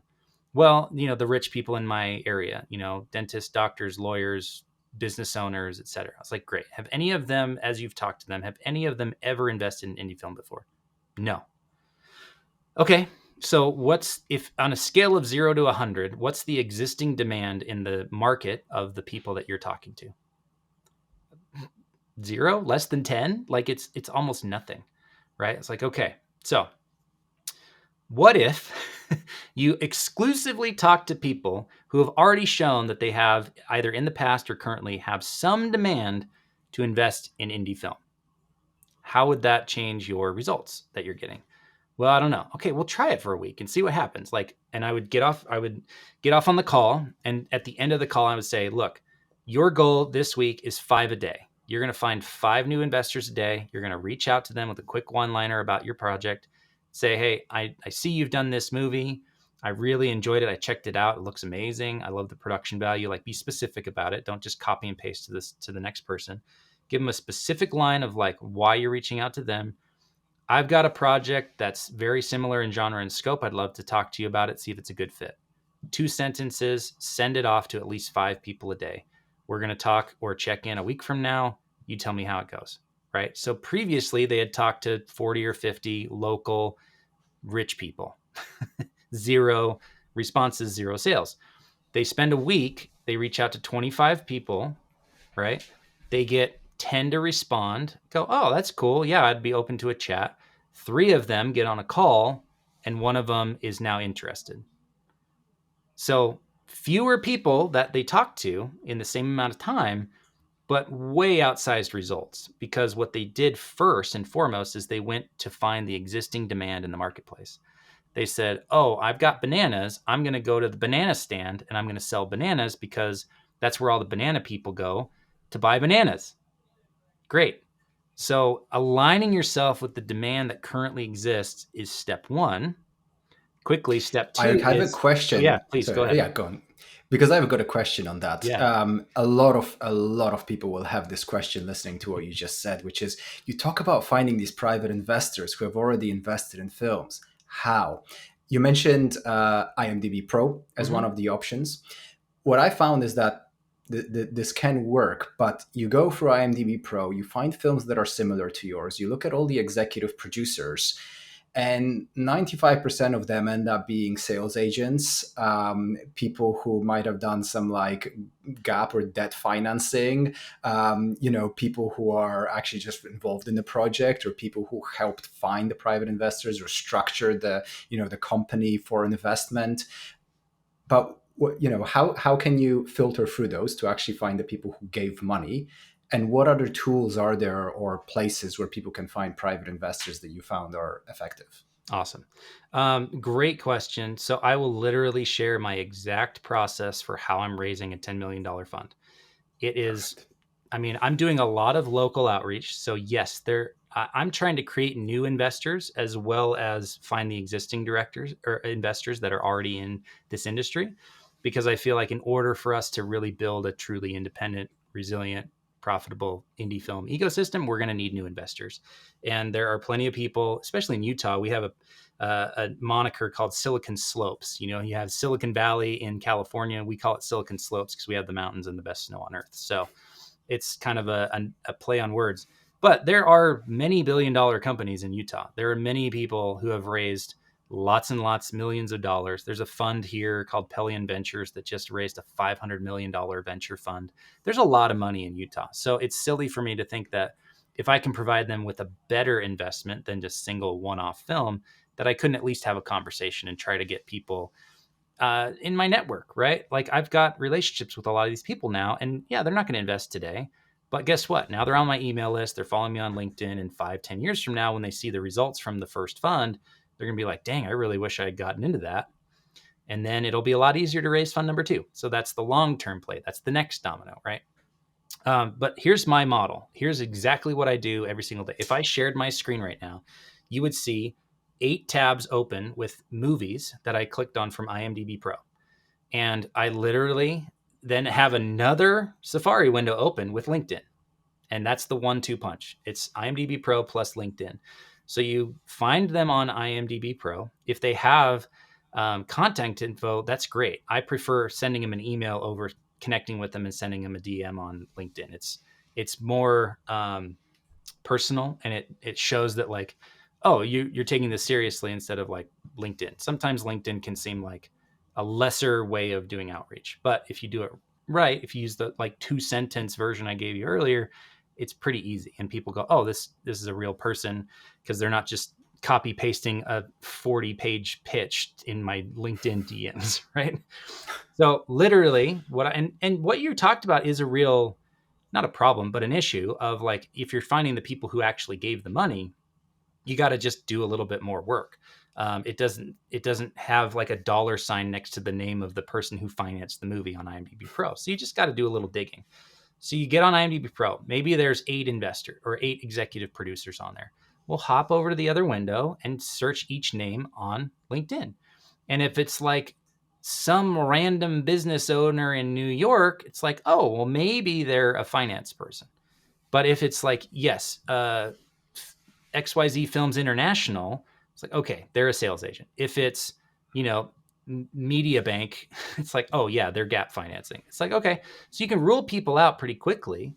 Well, the rich people in my area, dentists, doctors, lawyers, business owners, et cetera. I was like, great. Have any of them, as you've talked to them, have any of them ever invested in indie film before? No. Okay. So if on a scale of 0 to 100, what's the existing demand in the market of the people that you're talking to? 0, less than 10? Like it's almost nothing, right? It's like, okay. So what if you exclusively talk to people who have already shown that they have either in the past or currently have some demand to invest in indie film? How would that change your results that you're getting? Well, I don't know. Okay, we'll try it for a week and see what happens. And I would get off on the call. And at the end of the call, I would say, look, your goal this week is 5 a day. You're going to find 5 new investors a day. You're going to reach out to them with a quick one-liner about your project. Say, hey, I see you've done this movie. I really enjoyed it. I checked it out. It looks amazing. I love the production value. Like, be specific about it. Don't just copy and paste to the next person. Give them a specific line of like why you're reaching out to them. I've got a project that's very similar in genre and scope. I'd love to talk to you about it, see if it's a good fit. 2 sentences, send it off to at least 5 people a day. We're going to talk or check in a week from now. You tell me how it goes, right? So previously they had talked to 40 or 50 local rich people. 0 responses, 0 sales. They spend a week, they reach out to 25 people, right? They get 10 to respond, go, oh, that's cool. Yeah, I'd be open to a chat. 3 of them get on a call, and 1 of them is now interested. So fewer people that they talk to in the same amount of time, but way outsized results, because what they did first and foremost is they went to find the existing demand in the marketplace. They said, oh, I've got bananas. I'm going to go to the banana stand and I'm going to sell bananas because that's where all the banana people go to buy bananas. Great. So aligning yourself with the demand that currently exists is step 1. Quickly, step I 2 have a is, oh yeah, question. please go Sorry, ahead. yeah, go on. Because I've got a question on that. Yeah. A lot of people will have this question listening to what you just said, which is you talk about finding these private investors who have already invested in films. How? You mentioned IMDb Pro as one of the options. What I found is that this can work, but you go through IMDb Pro, you find films that are similar to yours, you look at all the executive producers, and 95% of them end up being sales agents, people who might have done some like gap or debt financing, people who are actually just involved in the project, or people who helped find the private investors or structure the company for an investment. But how can you filter through those to actually find the people who gave money? And what other tools are there or places where people can find private investors that you found are effective? Awesome. Great question. So I will literally share my exact process for how I'm raising a $10 million fund. It is, Perfect. I mean, I'm doing a lot of local outreach. So yes, I'm trying to create new investors as well as find the existing directors or investors that are already in this industry, because I feel like in order for us to really build a truly independent, resilient, profitable indie film ecosystem, we're going to need new investors. And there are plenty of people, especially in Utah. We have a moniker called Silicon Slopes. You have Silicon Valley in California. We call it Silicon Slopes because we have the mountains and the best snow on earth. So it's kind of a play on words. But there are many billion-dollar companies in Utah. There are many people who have raised lots and lots, millions of dollars. There's a fund here called Pelion Ventures that just raised a $500 million venture fund. There's a lot of money in Utah. So it's silly for me to think that if I can provide them with a better investment than just single one-off film, that I couldn't at least have a conversation and try to get people in my network, right? Like I've got relationships with a lot of these people now, and yeah, they're not going to invest today, But guess what? Now they're on my email list. They're following me on LinkedIn. And 5, 10 years from now, when they see the results from the first fund, they're going to be like, dang, I really wish I had gotten into that. And then it'll be a lot easier to raise fund number 2. So that's the long-term play. That's the next domino, right? But here's my model. Here's exactly what I do every single day. If I shared my screen right now, you would see 8 tabs open with movies that I clicked on from IMDb Pro. And I literally then have another Safari window open with LinkedIn. And that's the 1-2 punch. It's IMDb Pro plus LinkedIn. So you find them on IMDb Pro. If they have contact info, that's great. I prefer sending them an email over connecting with them and sending them a DM on LinkedIn. It's more personal, and it shows that, like, oh, you're taking this seriously instead of like LinkedIn. Sometimes LinkedIn can seem like a lesser way of doing outreach, but if you do it right, if you use the like 2-sentence version I gave you earlier, it's pretty easy, and people go, oh, this is a real person, because they're not just copy pasting a 40-page pitch in my LinkedIn DMs, right? So literally and what you talked about is a real, not a problem, but an issue of, like, if you're finding the people who actually gave the money, you got to just do a little bit more work. It doesn't have like a dollar sign next to the name of the person who financed the movie on IMDb Pro. So you just got to do a little digging. So you get on IMDb Pro. Maybe there's 8 investors or 8 executive producers on there. We'll hop over to the other window and search each name on LinkedIn. And if it's like some random business owner in New York, it's like, oh, well, maybe they're a finance person. But if it's like, yes, XYZ Films International, it's like, okay, they're a sales agent. If it's, you know, Media Bank, it's like, oh, yeah, they're gap financing. It's like, okay, so you can rule people out pretty quickly.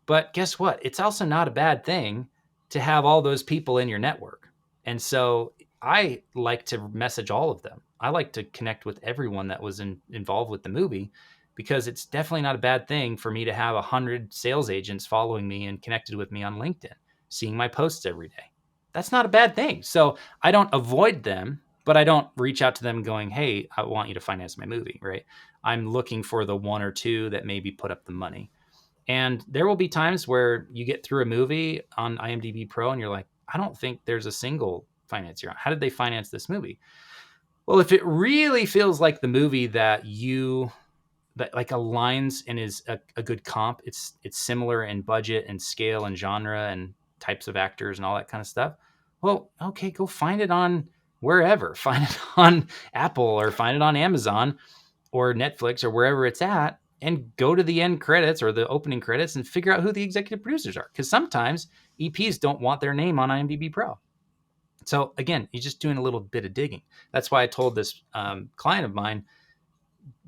But guess what? It's also not a bad thing to have all those people in your network. And so I like to message all of them. I like to connect with everyone that was involved with the movie, because it's definitely not a bad thing for me to have 100 sales agents following me and connected with me on LinkedIn, seeing my posts every day. That's not a bad thing. So I don't avoid them, but I don't reach out to them going, hey, I want you to finance my movie, right? I'm looking for the 1 or 2 that maybe put up the money. And there will be times where you get through a movie on IMDb Pro and you're like, I don't think there's a single financier. How did they finance this movie? Well, if it really feels like the movie that like aligns and is a good comp, it's similar in budget and scale and genre and types of actors and all that kind of stuff. Well, okay, go find it on wherever. Find it on Apple or find it on Amazon or Netflix or wherever it's at, and go to the end credits or the opening credits and figure out who the executive producers are. Because sometimes EPs don't want their name on IMDb Pro. So again, you're just doing a little bit of digging. That's why I told this client of mine,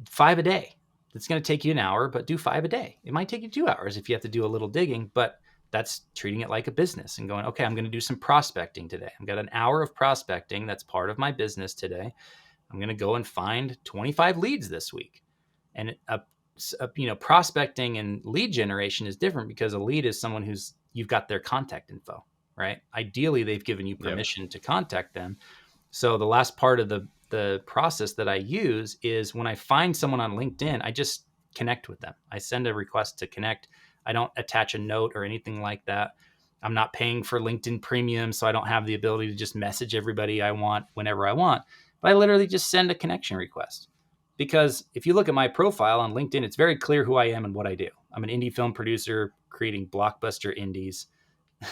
5 a day. It's going to take you an hour, but do 5 a day. It might take you 2 hours if you have to do a little digging, but that's treating it like a business and going, okay, I'm going to do some prospecting today. I've got an hour of prospecting. That's part of my business today. I'm going to go and find 25 leads this week. And prospecting and lead generation is different, because a lead is someone who's, you've got their contact info, right? Ideally, they've given you permission to contact them. So the last part of the process that I use is, when I find someone on LinkedIn, I just connect with them. I send a request to connect. I don't attach a note or anything like that. I'm not paying for LinkedIn Premium, so I don't have the ability to just message everybody I want whenever I want. But I literally just send a connection request. Because if you look at my profile on LinkedIn, it's very clear who I am and what I do. I'm an indie film producer creating blockbuster indies.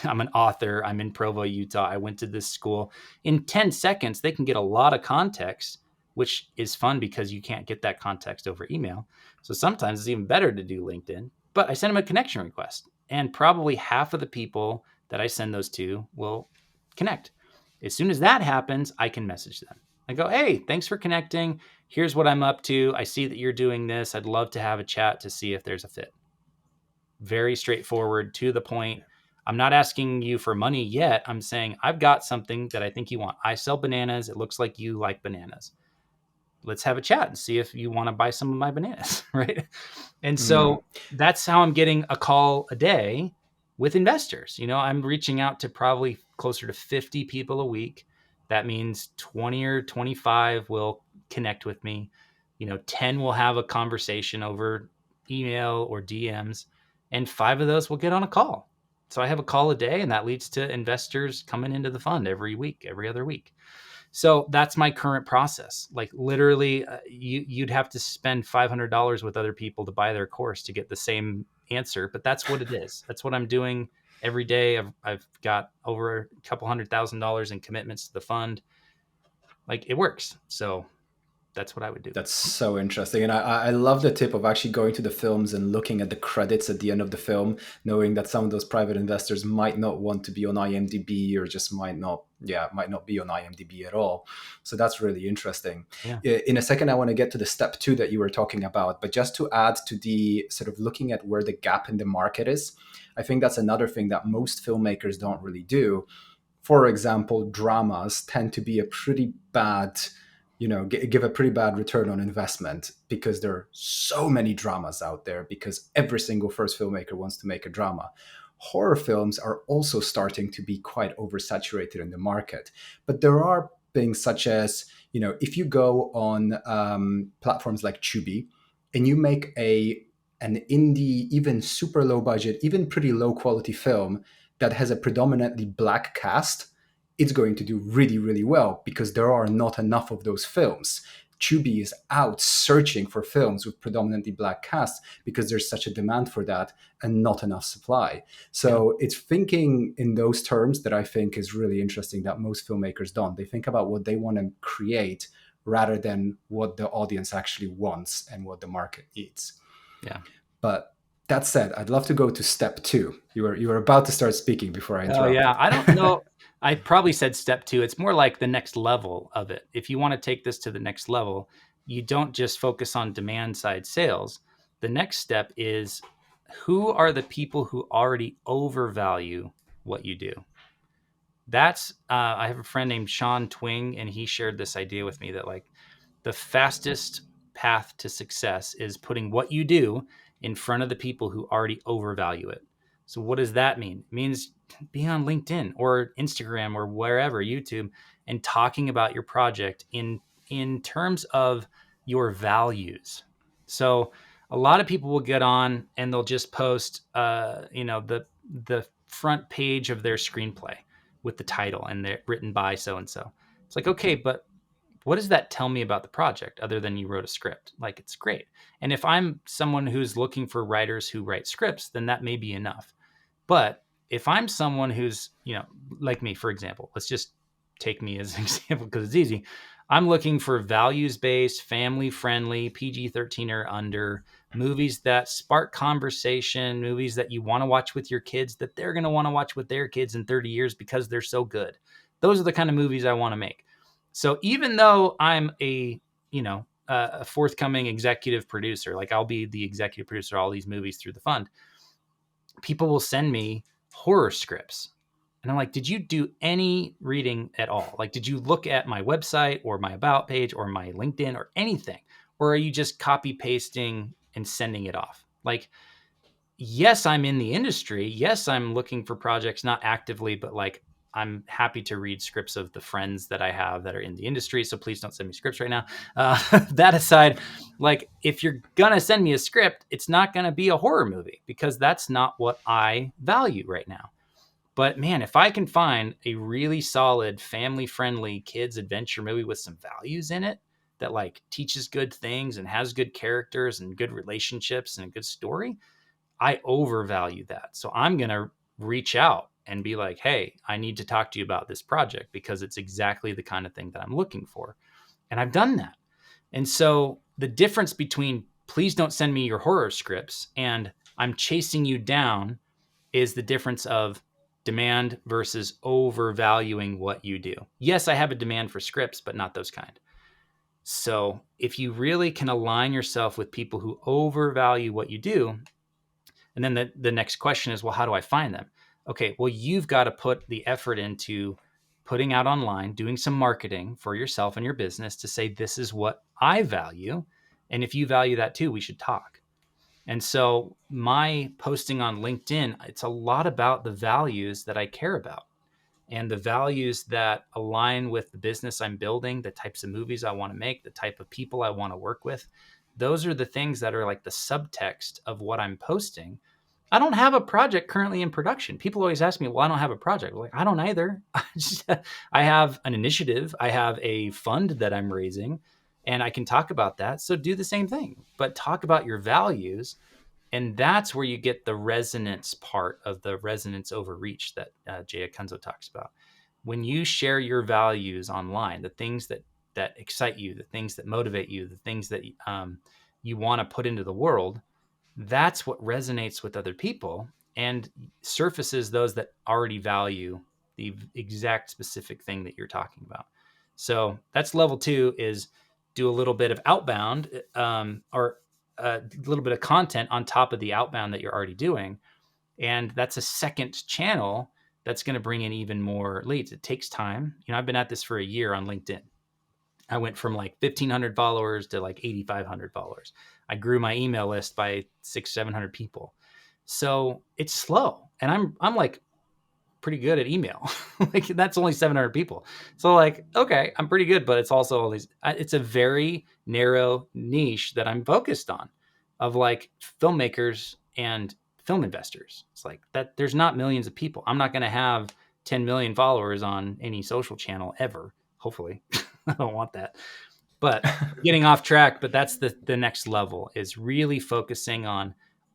I'm an author. I'm in Provo, Utah. I went to this school. In 10 seconds, they can get a lot of context, which is fun because you can't get that context over email. So sometimes it's even better to do LinkedIn. But I send them a connection request, and probably half of the people that I send those to will connect. As soon as that happens, I can message them. I go, hey, thanks for connecting. Here's what I'm up to. I see that you're doing this. I'd love to have a chat to see if there's a fit. Very straightforward, to the point. I'm not asking you for money yet. I'm saying, I've got something that I think you want. I sell bananas. It looks like you like bananas. Let's have a chat and see if you want to buy some of my bananas, right? And so that's how I'm getting a call a day with investors. I'm reaching out to probably closer to 50 people a week. That means 20 or 25 will connect with me. 10 will have a conversation over email or DMs. and 5 of those will get on a call. So I have a call a day, and that leads to investors coming into the fund every week, every other week. So that's my current process. Like literally, you'd have to spend $500 with other people to buy their course to get the same answer, but that's what it is. That's what I'm doing every day. I've got over a couple $100,000 in commitments to the fund. Like it works. So that's what I would do. That's so interesting. And I love the tip of actually going to the films and looking at the credits at the end of the film, knowing that some of those private investors might not want to be on IMDb or just might not be on IMDb at all. So that's really interesting. Yeah. In a second, I want to get to the step two that you were talking about. But just to add to the sort of looking at where the gap in the market is, I think that's another thing that most filmmakers don't really do. For example, dramas tend to be a pretty bad, give a pretty bad return on investment because there are so many dramas out there because every single first filmmaker wants to make a drama. Horror films are also starting to be quite oversaturated in the market, but there are things such as, if you go on platforms like Tubi and you make an indie, even super low budget, even pretty low quality film that has a predominantly black cast, it's going to do really, really well because there are not enough of those films. Tubi is out searching for films with predominantly black casts because there's such a demand for that and not enough supply. So it's thinking in those terms that I think is really interesting that most filmmakers don't. They think about what they want to create rather than what the audience actually wants and what the market needs. Yeah. But that said, I'd love to go to step two. You were about to start speaking before I Oh interrupt. yeah, I don't know. I probably said step two. It's more like the next level of it. If you want to take this to the next level, you don't just focus on demand side sales. The next step is who are the people who already overvalue what you do? That's I have a friend named Sean Twing, and he shared this idea with me that like the fastest path to success is putting what you do in front of the people who already overvalue it. So what does that mean? It means being on LinkedIn or Instagram or wherever, YouTube, and talking about your project in terms of your values. So a lot of people will get on and they'll just post the front page of their screenplay with the title and they're written by so and so. It's like, okay, but what does that tell me about the project other than you wrote a script? Like, it's great. And if I'm someone who's looking for writers who write scripts, then that may be enough. But if I'm someone who's, like me, for example, let's just take me as an example because it's easy. I'm looking for values based, family friendly, PG-13 or under movies that spark conversation, movies that you want to watch with your kids, that they're going to want to watch with their kids in 30 years because they're so good. Those are the kind of movies I want to make. So even though I'm a forthcoming executive producer, like I'll be the executive producer of all these movies through the fund, people will send me horror scripts. And I'm like, did you do any reading at all? Like, did you look at my website or my about page or my LinkedIn or anything? Or are you just copy pasting and sending it off? Like, yes, I'm in the industry. Yes, I'm looking for projects, not actively, but like I'm happy to read scripts of the friends that I have that are in the industry. So please don't send me scripts right now. That aside, like if you're going to send me a script, it's not going to be a horror movie because that's not what I value right now. But man, if I can find a really solid family friendly kids adventure movie with some values in it that like teaches good things and has good characters and good relationships and a good story, I overvalue that. So I'm going to reach out and be like, hey, I need to talk to you about this project because it's exactly the kind of thing that I'm looking for. And I've done that. And so the difference between please don't send me your horror scripts and I'm chasing you down is the difference of demand versus overvaluing what you do. Yes, I have a demand for scripts, but not those kind. So if you really can align yourself with people who overvalue what you do, and then the next question is, well, how do I find them? Okay, well, you've got to put the effort into putting out online, doing some marketing for yourself and your business to say, this is what I value. And if you value that too, we should talk. And so my posting on LinkedIn, it's a lot about the values that I care about and the values that align with the business I'm building, the types of movies I want to make, the type of people I want to work with. Those are the things that are like the subtext of what I'm posting. I don't have a project currently in production. People always ask me, well, I don't have a project. I'm like, I don't either. I have an initiative. I have a fund that I'm raising, and I can talk about that. So do the same thing, but talk about your values. And that's where you get the resonance part of the resonance overreach that Jay Akunzo talks about. When you share your values online, the things that excite you, the things that motivate you, the things that you want to put into the world, that's what resonates with other people and surfaces those that already value the exact specific thing that you're talking about. So that's level 2, is do a little bit of outbound, or a little bit of content on top of the outbound that you're already doing. And that's a second channel that's going to bring in even more leads. It takes time. I've been at this for a year on LinkedIn. I went from like 1,500 followers to like 8,500 followers. I grew my email list by 700 people. So it's slow, and I'm like pretty good at email. Like that's only 700 people. So like, okay, I'm pretty good, but it's also all these. It's a very narrow niche that I'm focused on, of like filmmakers and film investors. It's like that. There's not millions of people. I'm not going to have 10 million followers on any social channel ever. Hopefully, I don't want that. But getting off track, but that's the next level, is really focusing on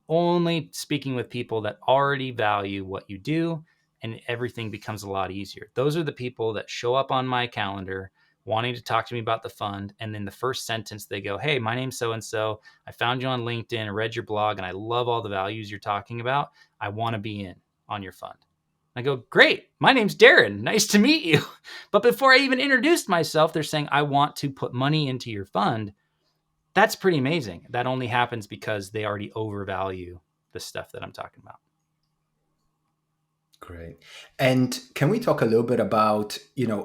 only speaking with people that already value what you do, and everything becomes a lot easier. Those are the people that show up on my calendar wanting to talk to me about the fund, and then the first sentence they go, "Hey, my name's so and so. I found you on LinkedIn and read your blog, and I love all the values you're talking about. I want to be in on your fund." I go, "Great. My name's Daren. Nice to meet you." But before I even introduced myself, they're saying, "I want to put money into your fund." That's pretty amazing. That only happens because they already overvalue the stuff that I'm talking about. Great. And can we talk a little bit about,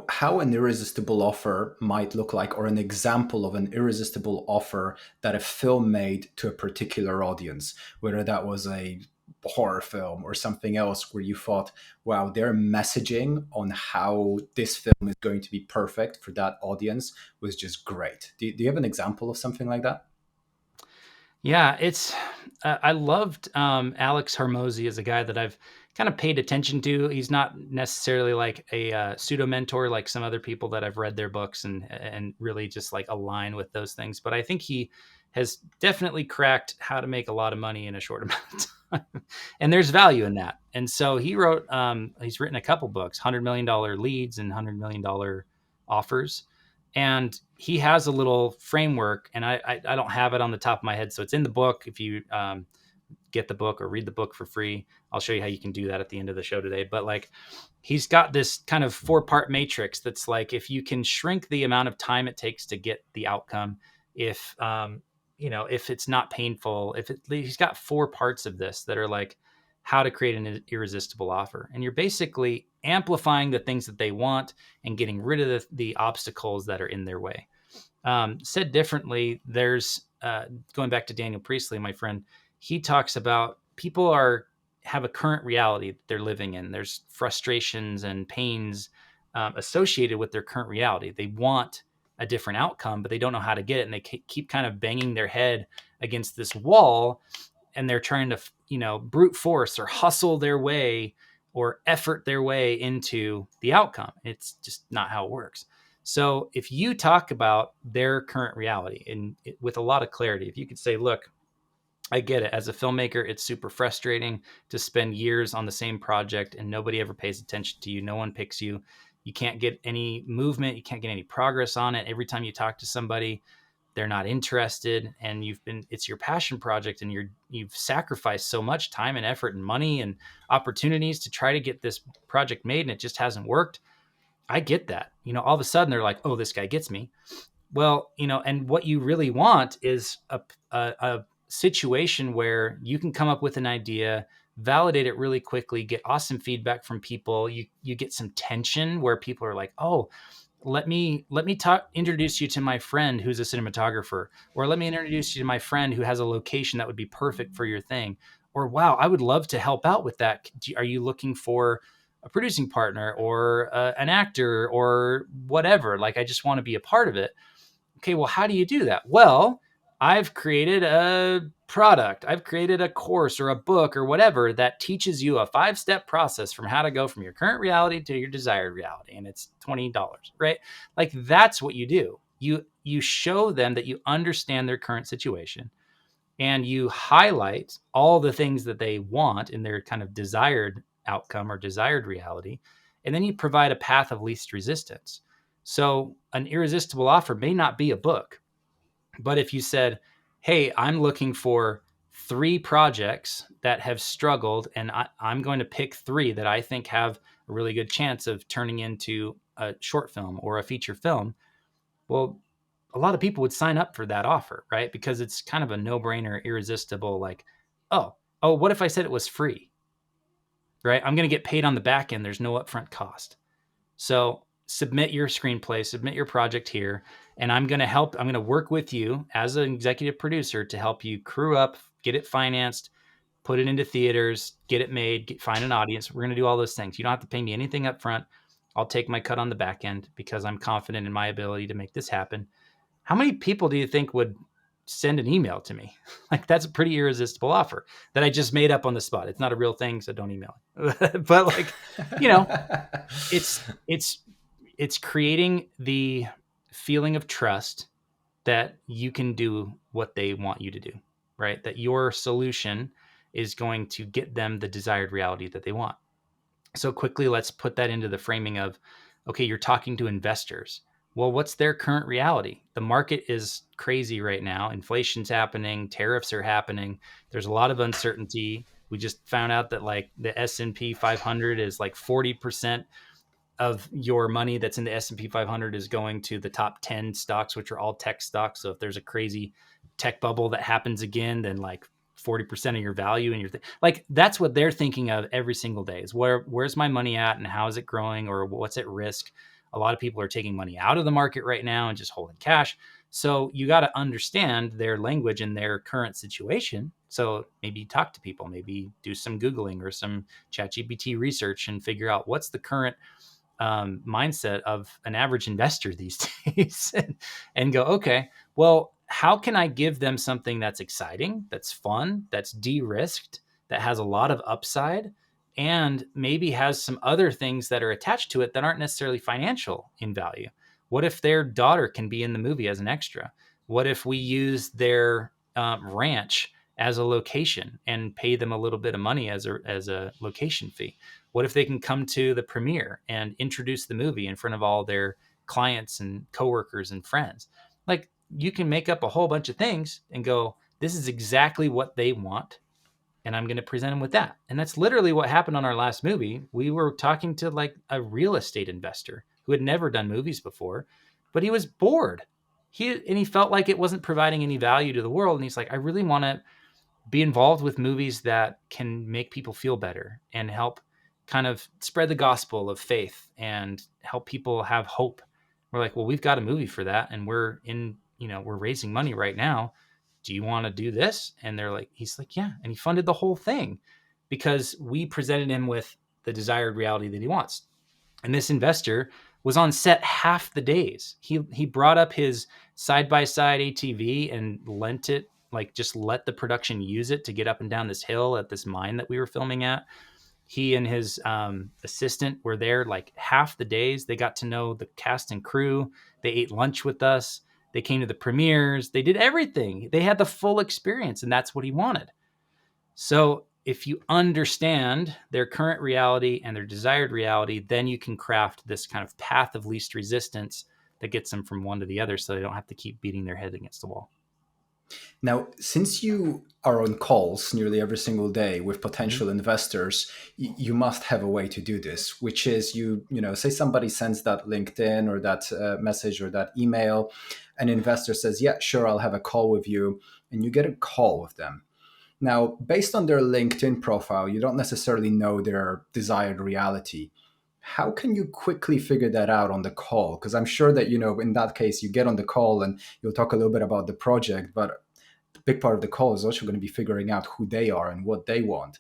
how an irresistible offer might look like, or an example of an irresistible offer that a film made to a particular audience, whether that was a horror film or something else where you thought, wow, their messaging on how this film is going to be perfect for that audience was just great. Do you have an example of something like that? Yeah, it's I loved Alex Harmozy as a guy that I've kind of paid attention to. He's not necessarily like a pseudo mentor like some other people that I've read their books and really just like align with those things. But I think he has definitely cracked how to make a lot of money in a short amount of time, and there's value in that. And so he's written a couple books, $100 million leads and $100 million offers, and he has a little framework, and I don't have it on the top of my head, so it's in the book. If you get the book or read the book for free, I'll show you how you can do that at the end of the show today. But like, he's got this kind of 4-part matrix that's like, if you can shrink the amount of time it takes to get the outcome, if if it's not painful, he's got 4 parts of this that are like how to create an irresistible offer. And you're basically amplifying the things that they want and getting rid of the obstacles that are in their way. Said differently, there's going back to Daniel Priestley, my friend. He talks about people have a current reality that they're living in. There's frustrations and pains associated with their current reality. They want a different outcome, but they don't know how to get it, and they keep kind of banging their head against this wall, and they're trying to brute force or hustle their way or effort their way into the outcome. It's just not how it works. So if you talk about their current reality and with a lot of clarity, if you could say, look, I get it. As a filmmaker, it's super frustrating to spend years on the same project and nobody ever pays attention to you. No one picks you. You can't get any movement. You can't get any progress on it. Every time you talk to somebody, they're not interested, and it's your passion project, and you've sacrificed so much time and effort and money and opportunities to try to get this project made, and it just hasn't worked. I get that. All of a sudden they're like, "Oh, this guy gets me." Well, and what you really want is a situation where you can come up with an idea, validate it really quickly, get awesome feedback from people. You get some tension where people are like, "Oh, let me introduce you to my friend who's a cinematographer," or "Let me introduce you to my friend who has a location that would be perfect for your thing," or "Wow, I would love to help out with that. Are you looking for a producing partner or an actor or whatever? Like, I just want to be a part of it." Okay, well, how do you do that? Well, I've created a product. I've created a course or a book or whatever that teaches you a 5-step process from how to go from your current reality to your desired reality. And it's $20, right? Like that's what you do. You show them that you understand their current situation and you highlight all the things that they want in their kind of desired outcome or desired reality. And then you provide a path of least resistance. So an irresistible offer may not be a book, but if you said, hey, I'm looking for 3 projects that have struggled, and I'm going to pick 3 that I think have a really good chance of turning into a short film or a feature film, well, a lot of people would sign up for that offer, right? Because it's kind of a no-brainer, irresistible, like, oh, what if I said it was free, right? I'm going to get paid on the back end. There's no upfront cost. So submit your screenplay, submit your project here, and I'm going to work with you as an executive producer to help you crew up, get it financed, put it into theaters, get it made, find an audience. We're going to do all those things. You don't have to pay me anything up front. I'll take my cut on the back end because I'm confident in my ability to make this happen. How many people do you think would send an email to me? Like that's a pretty irresistible offer that I just made up on the spot. It's not a real thing, so don't email it. But like, you know, it's it's creating the feeling of trust that you can do what they want you to do, right? That your solution is going to get them the desired reality that they want. So quickly, let's put that into the framing of, okay, you're talking to investors. Well, what's their current reality? The market is crazy right now. Inflation's happening, tariffs are happening. There's a lot of uncertainty. We just found out that like the S&P 500 is like 40% of your money that's in the S&P 500 is going to the top 10 stocks, which are all tech stocks. So if there's a crazy tech bubble that happens again, then like 40% of your value and like that's what they're thinking of every single day is where's my money at and how is it growing or what's at risk. A lot of people are taking money out of the market right now and just holding cash. So you got to understand their language and their current situation. So maybe talk to people, maybe do some Googling or some ChatGPT research and figure out what's the current mindset of an average investor these days and go, okay, well, how can I give them something that's exciting, that's fun, that's de-risked, that has a lot of upside, and maybe has some other things that are attached to it that aren't necessarily financial in value? What if their daughter can be in the movie as an extra? What if we use their ranch as a location and pay them a little bit of money as a location fee? What if they can come to the premiere and introduce the movie in front of all their clients and coworkers and friends? Like you can make up a whole bunch of things and go, this is exactly what they want. And I'm going to present them with that. And that's literally what happened on our last movie. We were talking to like a real estate investor who had never done movies before, but he was bored. He felt like it wasn't providing any value to the world. And he's like, I really want to be involved with movies that can make people feel better and help kind of spread the gospel of faith and help people have hope. We're like, well, we've got a movie for that. And we're raising money right now. Do you want to do this? And he's like, yeah. And he funded the whole thing because we presented him with the desired reality that he wants. And this investor was on set half the days. He brought up his side-by-side ATV and lent it, like just let the production use it to get up and down this hill at this mine that we were filming at. He and his assistant were there like half the days. They got to know the cast and crew. They ate lunch with us. They came to the premieres. They did everything. They had the full experience, and that's what he wanted. So if you understand their current reality and their desired reality, then you can craft this kind of path of least resistance that gets them from one to the other so they don't have to keep beating their head against the wall. Now, since you are on calls nearly every single day with potential investors, you must have a way to do this, which is say somebody sends that LinkedIn or that message or that email, an investor says, yeah, sure, I'll have a call with you, and you get a call with them. Now, based on their LinkedIn profile, you don't necessarily know their desired reality. How can you quickly figure that out on the call? Because I'm sure that, in that case, you get on the call and you'll talk a little bit about the project, but the big part of the call is also going to be figuring out who they are and what they want.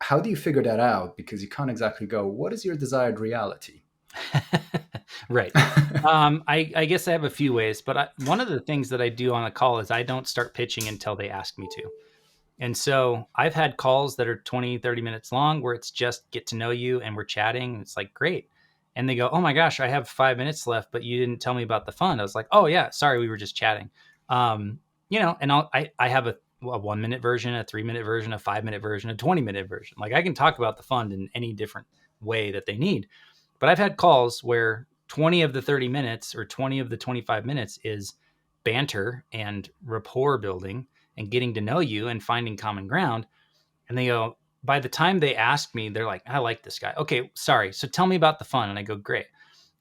How do you figure that out? Because you can't exactly go, what is your desired reality? Right. I guess I have a few ways, but one of the things that I do on a call is I don't start pitching until they ask me to. And so I've had calls that are 20, 30 minutes long where it's just get to know you and we're chatting. It's like, great. And they go, oh my gosh, I have 5 minutes left, but you didn't tell me about the fund. I was like, oh yeah, sorry, we were just chatting. And I have a 1 minute version, a 3 minute version, a 5 minute version, a 20 minute version. Like I can talk about the fund in any different way that they need. But I've had calls where 20 of the 30 minutes or 20 of the 25 minutes is banter and rapport building and getting to know you and finding common ground. And they go, by the time they ask me, they're like, I like this guy. Okay, sorry. So tell me about the fun. And I go, great.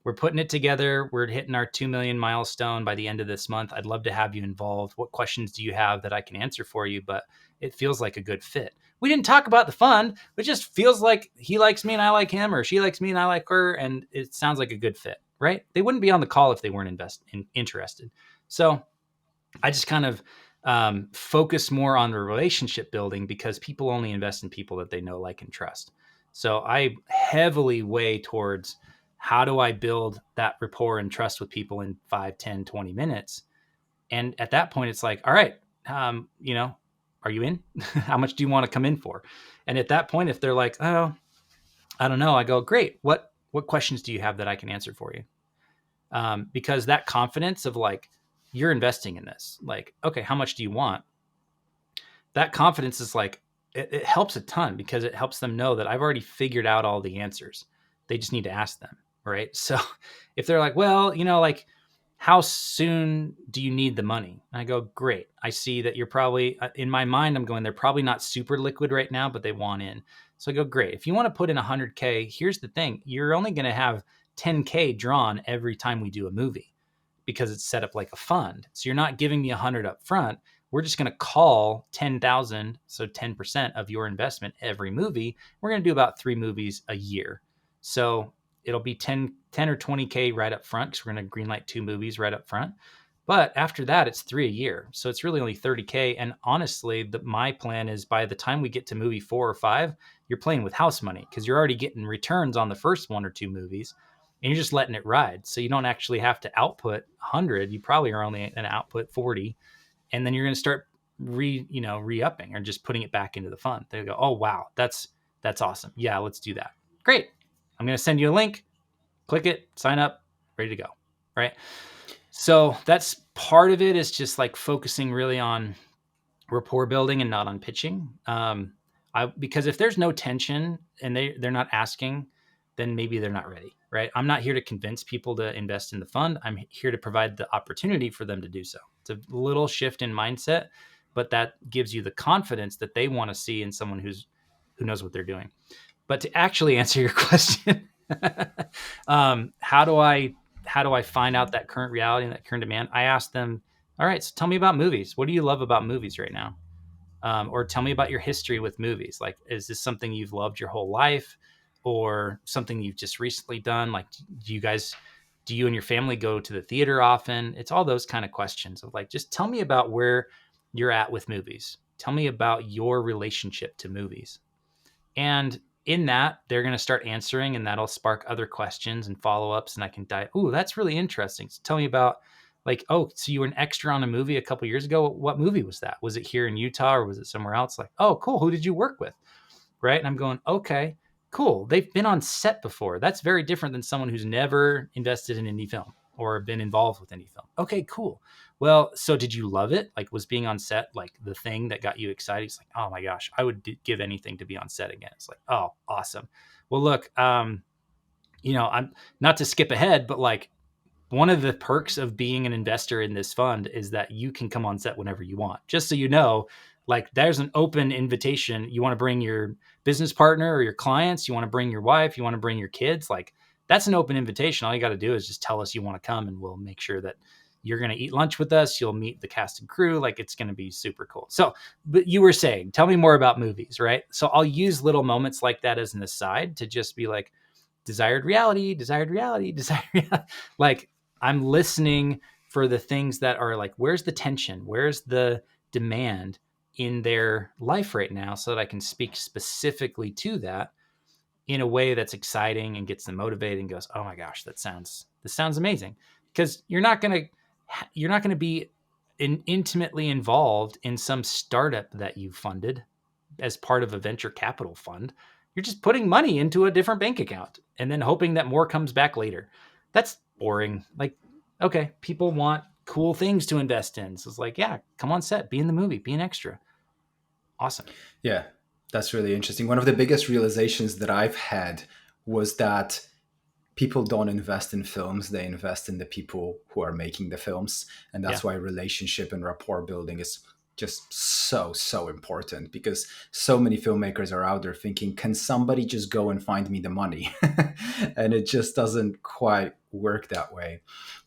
We're putting it together. We're hitting our 2 million milestone by the end of this month. I'd love to have you involved. What questions do you have that I can answer for you? But it feels like a good fit. We didn't talk about the fun. It just feels like he likes me and I like him, or she likes me and I like her. And it sounds like a good fit, right? They wouldn't be on the call if they weren't interested. So I just kind of focus more on the relationship building because people only invest in people that they know, like, and trust. So I heavily weigh towards how do I build that rapport and trust with people in 5, 10, 20 minutes. And at that point, it's like, all right, are you in? How much do you want to come in for? And at that point, if they're like, oh, I don't know, I go, great. What questions do you have that I can answer for you? Because that confidence of like, you're investing in this, like, okay, how much do you want? That confidence is like, it helps a ton because it helps them know that I've already figured out all the answers. They just need to ask them. Right. So if they're like, well, like, how soon do you need the money? And I go, great. I see that you're probably, in my mind, I'm going, they're probably not super liquid right now, but they want in. So I go, great. If you want to put in 100K, here's the thing. You're only going to have 10K drawn every time we do a movie because it's set up like a fund. So you're not giving me 100 up front. We're just going to call 10,000, so 10% of your investment every movie. We're going to do about 3 movies a year. So it'll be 10 or 20K right up front because we're going to greenlight 2 movies right up front. But after that, it's 3 a year. So it's really only 30K. And honestly, my plan is by the time we get to movie 4 or 5, you're playing with house money because you're already getting returns on the first 1 or 2 movies and you're just letting it ride. So you don't actually have to output 100. You probably are only an output 40. And then you're going to start re-upping or just putting it back into the fund. They go, oh, wow, that's awesome. Yeah, let's do that. Great. I'm going to send you a link. Click it, sign up, ready to go. Right. So that's part of it, is just like focusing really on rapport building and not on pitching. Because if there's no tension and they're not asking, then maybe they're not ready, right? I'm not here to convince people to invest in the fund. I'm here to provide the opportunity for them to do so. It's a little shift in mindset, but that gives you the confidence that they want to see in someone who knows what they're doing. But to actually answer your question, how do I find out that current reality and that current demand? I ask them, all right, so tell me about movies. What do you love about movies right now? Or tell me about your history with movies. Like, is this something you've loved your whole life or something you've just recently done? Like, do you and your family go to the theater often? It's all those kind of questions of like, just tell me about where you're at with movies. Tell me about your relationship to movies. And in that, they're going to start answering, and that'll spark other questions and follow-ups. And I can dive, ooh, that's really interesting. So tell me about, like, oh, so you were an extra on a movie a couple years ago. What movie was that? Was it here in Utah or was it somewhere else? Like, oh, cool. Who did you work with? Right. And I'm going, okay, cool. They've been on set before. That's very different than someone who's never invested in indie film or been involved with indie film. Okay, cool. Well, so did you love it? Like, was being on set like the thing that got you excited? It's like, oh my gosh, I would give anything to be on set again. It's like, oh, awesome. Well, look, I'm not to skip ahead, but like, one of the perks of being an investor in this fund is that you can come on set whenever you want. Just so you know, like, there's an open invitation. You want to bring your business partner or your clients, you want to bring your wife, you want to bring your kids, like, that's an open invitation. All you got to do is just tell us you want to come and we'll make sure that you're going to eat lunch with us. You'll meet the cast and crew. Like, it's going to be super cool. So, but you were saying, tell me more about movies, right? So I'll use little moments like that as an aside to just be like, desired reality, desired reality, desired reality. Like, I'm listening for the things that are like, where's the tension? Where's the demand in their life right now, so that I can speak specifically to that in a way that's exciting and gets them motivated and goes, oh my gosh, this sounds amazing. Because you're not going to be intimately involved in some startup that you funded as part of a venture capital fund. You're just putting money into a different bank account and then hoping that more comes back later. That's boring. Like, okay, people want cool things to invest in. So it's like, yeah, come on set, be in the movie, be an extra. Awesome. Yeah, that's really interesting. One of the biggest realizations that I've had was that people don't invest in films, they invest in the people who are making the films. And Yeah. that's why relationship and rapport building is just so important, because so many filmmakers are out there thinking, can somebody just go and find me the money? And it just doesn't quite work that way.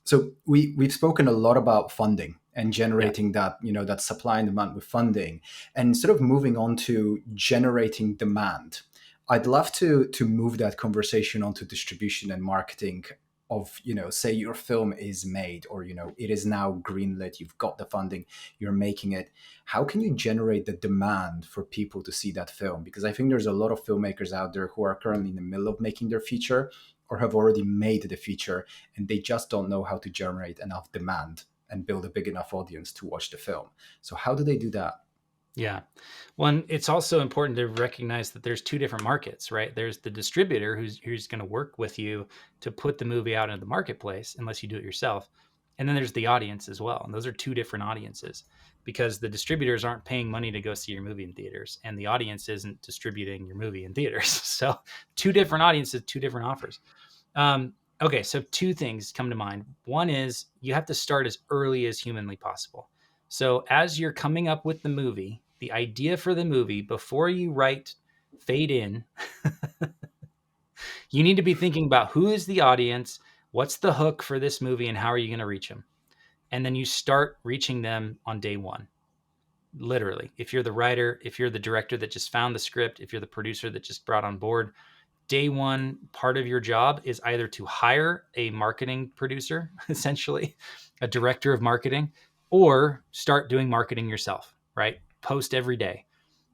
So we've spoken a lot about funding and Yeah. generating that, that supply and demand with funding, and instead of moving on to generating demand, I'd love to move that conversation onto distribution and marketing of, say your film is made, or it is now greenlit, you've got the funding, you're making it. How can you generate the demand for people to see that film? Because I think there's a lot of filmmakers out there who are currently in the middle of making their feature or have already made the feature, and they just don't know how to generate enough demand and build a big enough audience to watch the film. So how do they do that? Yeah. One, it's also important to recognize that there's two different markets, right? There's the distributor who's going to work with you to put the movie out into the marketplace, unless you do it yourself. And then there's the audience as well. And those are two different audiences, because the distributors aren't paying money to go see your movie in theaters, and the audience isn't distributing your movie in theaters. So two different audiences, two different offers. Okay, so two things come to mind. One is you have to start as early as humanly possible. So as you're coming up with the movie, the idea for the movie, before you write fade in, you need to be thinking about who is the audience, what's the hook for this movie, and how are you going to reach them? And then you start reaching them on day one. Literally, if you're the writer, if you're the director that just found the script, if you're the producer that just brought on board, day one, part of your job is either to hire a marketing producer, essentially a director of marketing, or start doing marketing yourself, right? Post every day,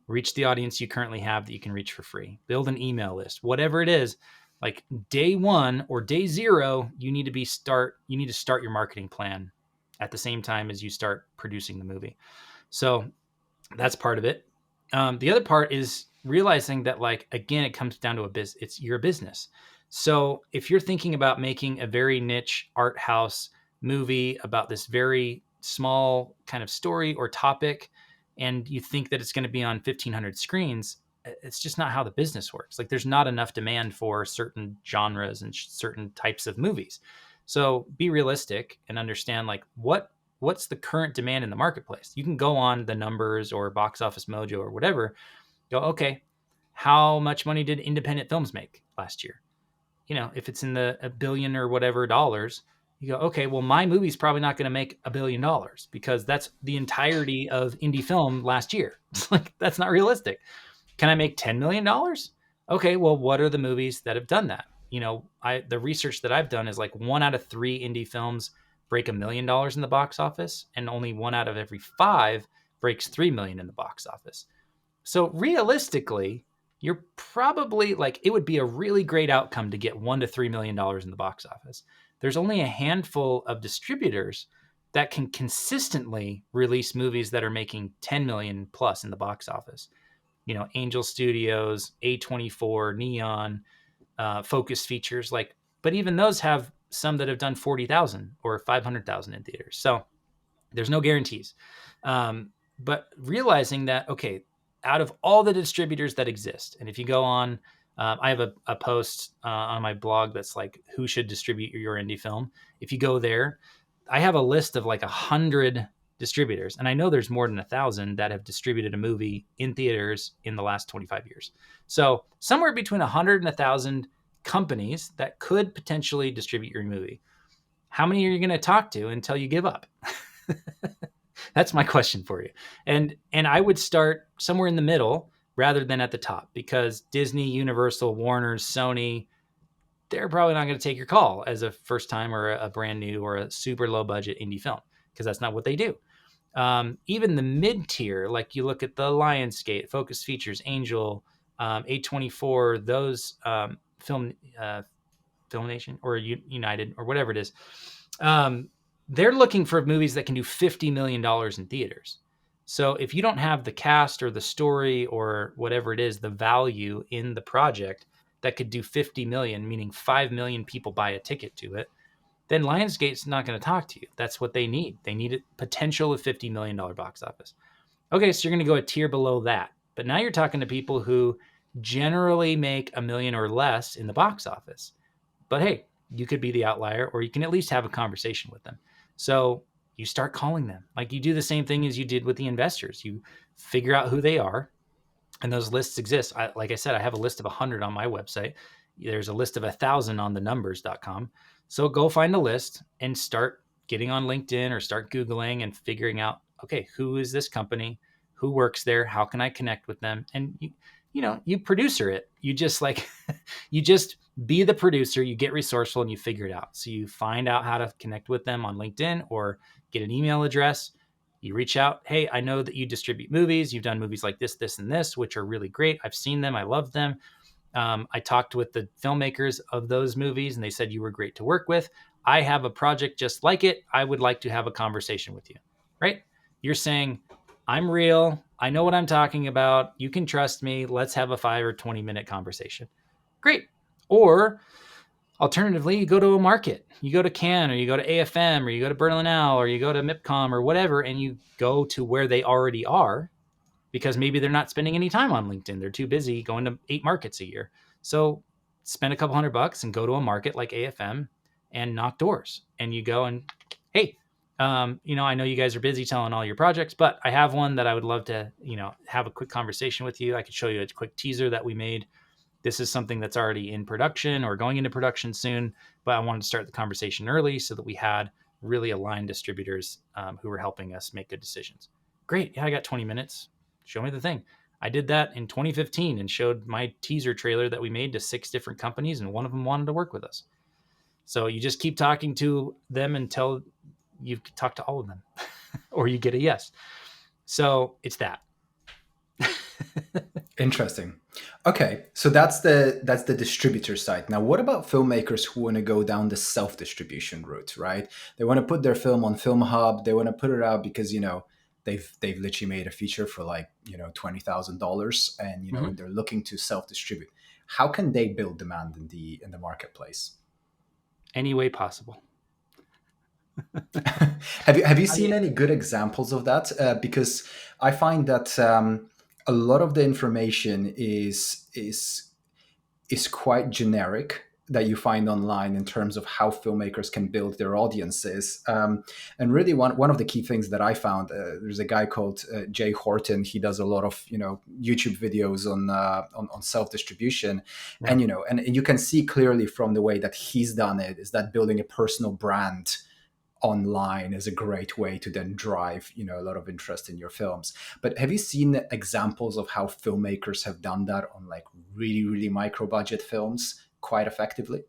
reach the audience you currently have that you can reach for free, build an email list, whatever it is. Like day one or day zero, you need to start your marketing plan at the same time as you start producing the movie. So that's part of it. The other part is realizing that, like, again, it comes down to it's your business. So if you're thinking about making a very niche art house movie about this very small kind of story or topic, and you think that it's going to be on 1,500 screens, it's just not how the business works. Like, there's not enough demand for certain genres and certain types of movies. So be realistic and understand, like, what's the current demand in the marketplace. You can go on the numbers or Box Office Mojo or whatever, go, okay, how much money did independent films make last year? If it's in the a billion or whatever dollars, you go, okay, well, my movie's probably not going to make $1 billion, because that's the entirety of indie film last year. It's like, that's not realistic. Can I make $10 million? Okay, well, what are the movies that have done that? The research that I've done is like 1 out of 3 indie films break $1 million in the box office, and only 1 out of every 5 breaks 3 million in the box office. So realistically, you're probably like, it would be a really great outcome to get $1 to $3 million in the box office. There's only a handful of distributors that can consistently release movies that are making 10 million plus in the box office. Angel Studios, A24, Neon, Focus Features, like, but even those have some that have done 40,000 or 500,000 in theaters. So there's no guarantees. But realizing that, okay, out of all the distributors that exist, and if you go on, I have a post on my blog that's like, who should distribute your indie film? If you go there, I have a list of like 100 distributors, and I know there's more than 1,000 that have distributed a movie in theaters in the last 25 years. So somewhere between 100 and 1,000 companies that could potentially distribute your movie. How many are you going to talk to until you give up? That's my question for you. And I would start somewhere in the middle rather than at the top, because Disney, Universal, Warner's, Sony, they're probably not going to take your call as a first time or a brand new or a super low budget indie film, because that's not what they do. Even the mid tier, like you look at the Lionsgate, Focus Features, Angel, A24, those Film Nation or United or whatever it is. they're looking for movies that can do $50 million in theaters. So if you don't have the cast or the story or whatever it is, the value in the project that could do 50 million, meaning 5 million people buy a ticket to it, then Lionsgate's not going to talk to you. That's what they need. They need a potential of $50 million box office. Okay, so you're going to go a tier below that. But now you're talking to people who generally make a million or less in the box office. But hey, you could be the outlier, or you can at least have a conversation with them. So you start calling them. Like, you do the same thing as you did with the investors. You figure out who they are, and those lists exist. Like I said, I have a list of 100 on my website. There's a list of 1,000 on thenumbers.com. So go find a list and start getting on LinkedIn or start Googling and figuring out, okay, who is this company? Who works there? How can I connect with them? And you producer it. You just like, you just be the producer, you get resourceful and you figure it out. So you find out how to connect with them on LinkedIn or get an email address. You reach out, hey, I know that you distribute movies. You've done movies like this, and this, which are really great. I've seen them. I love them. I talked with the filmmakers of those movies, and they said you were great to work with. I have a project just like it. I would like to have a conversation with you, right? You're saying, I'm real. I know what I'm talking about. You can trust me. Let's have a 5 or 20-minute conversation. Great. Or alternatively, you go to a market, you go to Cannes, or you go to AFM, or you go to Berlinale, or you go to MIPCOM, or whatever, and you go to where they already are, because maybe they're not spending any time on LinkedIn. They're too busy going to 8 markets a year. So spend a couple $100 and go to a market like AFM and knock doors. And you go and, hey, I know you guys are busy telling all your projects, but I have one that I would love to, have a quick conversation with you. I could show you a quick teaser that we made. This is something that's already in production or going into production soon, but I wanted to start the conversation early so that we had really aligned distributors who were helping us make good decisions. Great. Yeah, I got 20 minutes. Show me the thing. I did that in 2015 and showed my teaser trailer that we made to 6 different companies, and one of them wanted to work with us. So you just keep talking to them until you've talked to all of them or you get a yes. So it's that. Interesting. Okay, so that's the distributor side. Now, what about filmmakers who want to go down the self-distribution route, right? They want to put their film on Film Hub. They want to put it out because they've literally made a feature for like $20,000, and and they're looking to self-distribute. How can they build demand in the marketplace? Any way possible. Have you seen any good examples of that? Because I find that a lot of the information is quite generic that you find online in terms of how filmmakers can build their audiences. And really, one of the key things that I found, there's a guy called Jay Horton. He does a lot of YouTube videos on self distribution, Yeah. and you can see clearly from the way that he's done it is that building a personal brand online is a great way to then drive a lot of interest in your films. But have you seen examples of how filmmakers have done that on like really, really micro budget films quite effectively?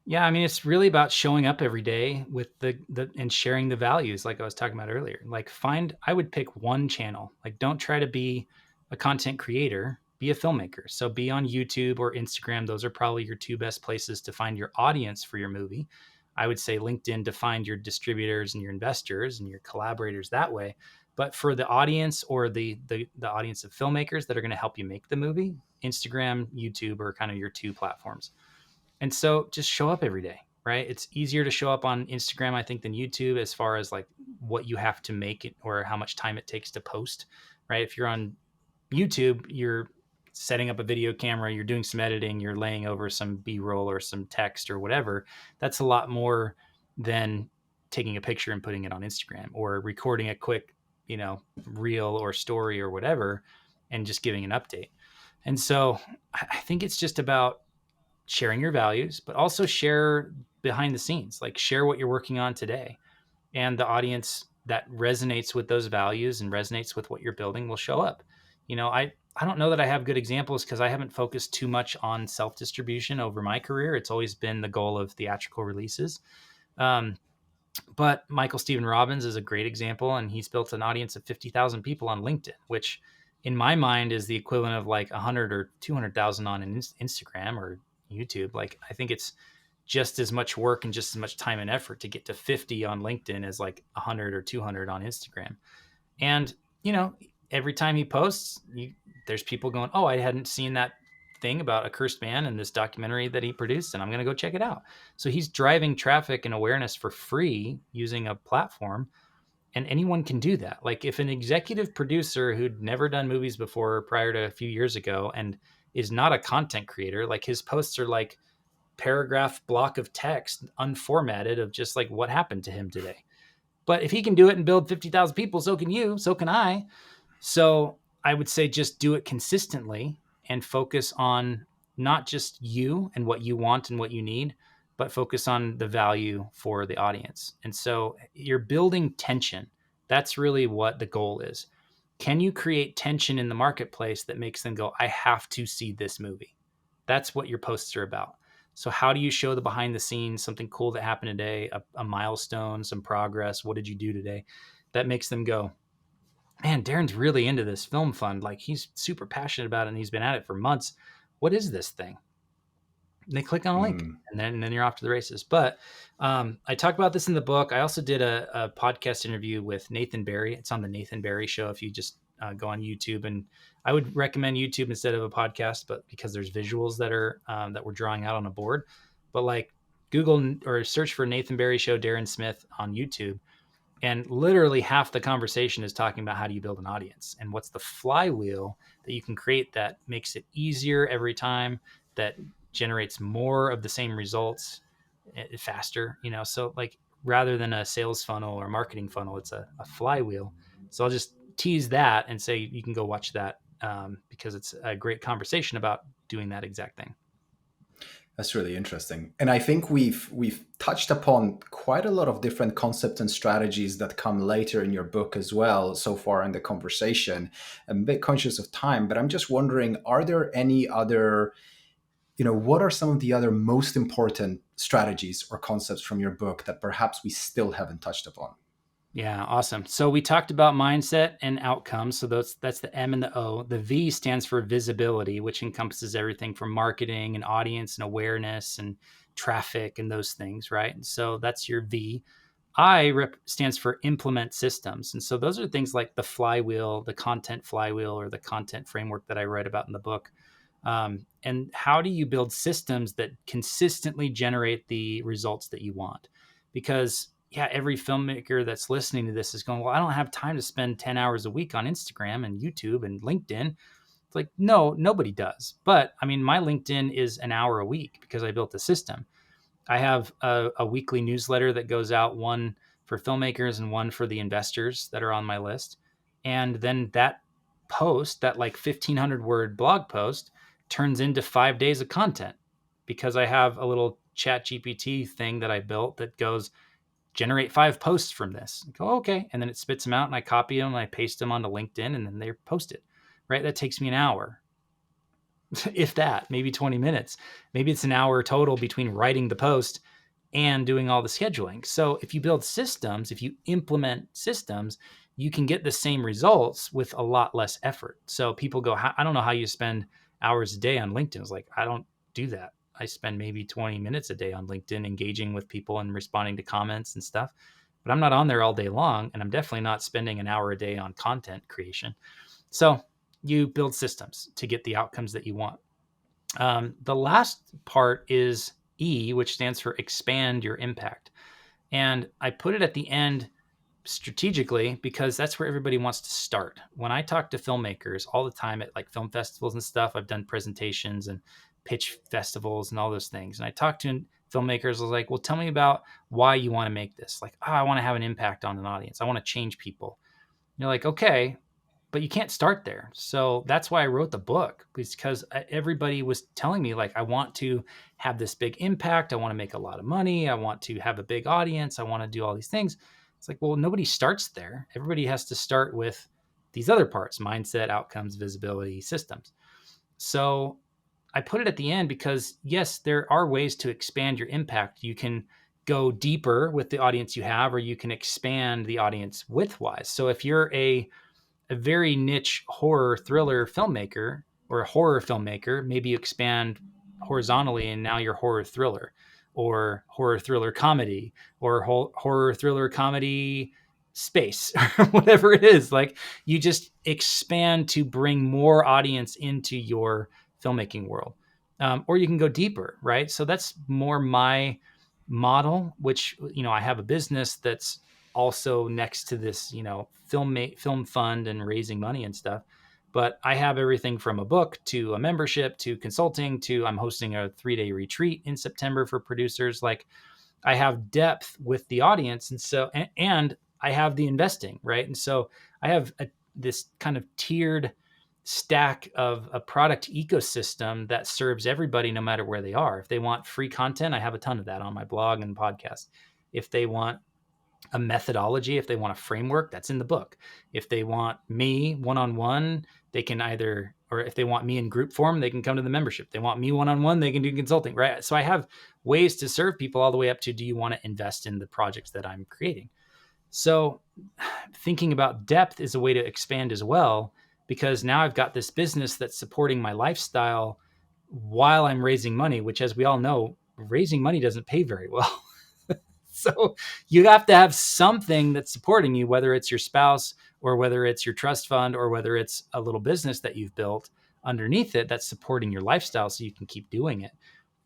Yeah, I mean, it's really about showing up every day with the and sharing the values, like I was talking about earlier. Like, I would pick one channel. Like, don't try to be a content creator, be a filmmaker. So be on YouTube or Instagram. Those are probably your 2 best places to find your audience for your movie. I would say LinkedIn to find your distributors and your investors and your collaborators that way. But for the audience or the audience of filmmakers that are going to help you make the movie, Instagram, YouTube are kind of your 2 platforms. And so just show up every day, right? It's easier to show up on Instagram, I think, than YouTube as far as like what you have to make it or how much time it takes to post, right? If you're on YouTube, you're setting up a video camera, you're doing some editing, you're laying over some B-roll or some text or whatever. That's a lot more than taking a picture and putting it on Instagram or recording a quick, reel or story or whatever and just giving an update. And so I think it's just about sharing your values, but also share behind the scenes, like share what you're working on today. And the audience that resonates with those values and resonates with what you're building will show up. I don't know that I have good examples because I haven't focused too much on self-distribution over my career. It's always been the goal of theatrical releases. But Michael Stephen Robbins is a great example, and he's built an audience of 50,000 people on LinkedIn, which in my mind is the equivalent of like 100 or 200,000 on Instagram or YouTube. Like, I think it's just as much work and just as much time and effort to get to 50 on LinkedIn as like 100 or 200 on Instagram. And, every time he posts, there's people going, oh, I hadn't seen that thing about a cursed man in this documentary that he produced, and I'm going to go check it out. So he's driving traffic and awareness for free using a platform, and anyone can do that. Like if an executive producer who'd never done movies before prior to a few years ago and is not a content creator, like his posts are like paragraph block of text unformatted of just like what happened to him today. But if he can do it and build 50,000 people, so can you, so can I. So I would say just do it consistently and focus on not just you and what you want and what you need, but focus on the value for the audience. And so you're building tension. That's really what the goal is. Can you create tension in the marketplace that makes them go, I have to see this movie? That's what your posts are about. So how do you show the behind the scenes, something cool that happened today, a milestone, some progress? What did you do today? That makes them go, man, Daren's really into this film fund. Like he's super passionate about it and he's been at it for months. What is this thing? And they click on a link Mm. and then you're off to the races. But I talk about this in the book. I also did a podcast interview with Nathan Barry. It's on the Nathan Barry Show. If you just go on YouTube, and I would recommend YouTube instead of a podcast, but because there's visuals that we're drawing out on a board. But like Google or search for Nathan Barry Show, Daren Smith on YouTube, and literally half the conversation is talking about how do you build an audience and what's the flywheel that you can create that makes it easier every time, that generates more of the same results faster, so like rather than a sales funnel or marketing funnel, it's a flywheel. So I'll just tease that and say you can go watch that, because it's a great conversation about doing that exact thing. That's really interesting. And I think we've touched upon quite a lot of different concepts and strategies that come later in your book as well so far in the conversation. I'm a bit conscious of time, but I'm just wondering, are there any other, what are some of the other most important strategies or concepts from your book that perhaps we still haven't touched upon? Yeah, awesome. So we talked about mindset and outcomes. So that's the M and the O. The V stands for visibility, which encompasses everything from marketing and audience and awareness and traffic and those things, right? And so that's your V. Stands for implement systems. And so those are things like the flywheel, the content flywheel, or the content framework that I write about in the book. And how do you build systems that consistently generate the results that you want? Because yeah, every filmmaker that's listening to this is going, well, I don't have time to spend 10 hours a week on Instagram and YouTube and LinkedIn. It's like, no, nobody does. But I mean, my LinkedIn is an hour a week because I built a system. I have a weekly newsletter that goes out, one for filmmakers and one for the investors that are on my list. And then that post, that like 1,500 word blog post, turns into 5 days of content because I have a little chat GPT thing that I built that goes, generate 5 posts from this. I go, okay. And then it spits them out and I copy them and I paste them onto LinkedIn and then they're posted, right? That takes me an hour, if that, maybe 20 minutes. Maybe it's an hour total between writing the post and doing all the scheduling. So if you build systems, if you implement systems, you can get the same results with a lot less effort. So people go, I don't know how you spend hours a day on LinkedIn. It's like, I don't do that. I spend maybe 20 minutes a day on LinkedIn engaging with people and responding to comments and stuff. But I'm not on there all day long. And I'm definitely not spending an hour a day on content creation. So you build systems to get the outcomes that you want. The last part is E, which stands for expand your impact. And I put it at the end strategically because that's where everybody wants to start. When I talk to filmmakers all the time at like film festivals and stuff, I've done presentations and pitch festivals and all those things. And I talk to filmmakers, I was like, well, tell me about why you want to make this. Like, oh, I want to have an impact on an audience. I want to change people. And you're like, okay, but you can't start there. So that's why I wrote the book, because everybody was telling me like, I want to have this big impact. I want to make a lot of money. I want to have a big audience. I want to do all these things. It's like, well, nobody starts there. Everybody has to start with these other parts: mindset, outcomes, visibility, systems. So I put it at the end because yes, there are ways to expand your impact. You can go deeper with the audience you have, or you can expand the audience width wise. So if you're a very niche horror thriller filmmaker or a horror filmmaker, maybe you expand horizontally and now you're horror thriller. or horror thriller comedy, or horror thriller comedy space, or whatever it is. Like, you just expand to bring more audience into your filmmaking world. Or you can go deeper, right? So that's more my model, which, I have a business that's also next to this, film fund and raising money and stuff. But I have everything from a book to a membership to consulting to I'm hosting a 3-day retreat in September for producers. Like, I have depth with the audience, and so and I have the investing, right? And so I have this kind of tiered stack of a product ecosystem that serves everybody no matter where they are. If they want free content, I have a ton of that on my blog and podcast. If they want a methodology, if they want a framework, that's in the book. If they want me one-on-one, they can either, or if they want me in group form, they can come to the membership. If they want me one-on-one, they can do consulting, right? So I have ways to serve people all the way up to, do you want to invest in the projects that I'm creating? So thinking about depth is a way to expand as well, because now I've got this business that's supporting my lifestyle while I'm raising money, which, as we all know, raising money doesn't pay very well. So you have to have something that's supporting you, whether it's your spouse or whether it's your trust fund or whether it's a little business that you've built underneath it that's supporting your lifestyle so you can keep doing it.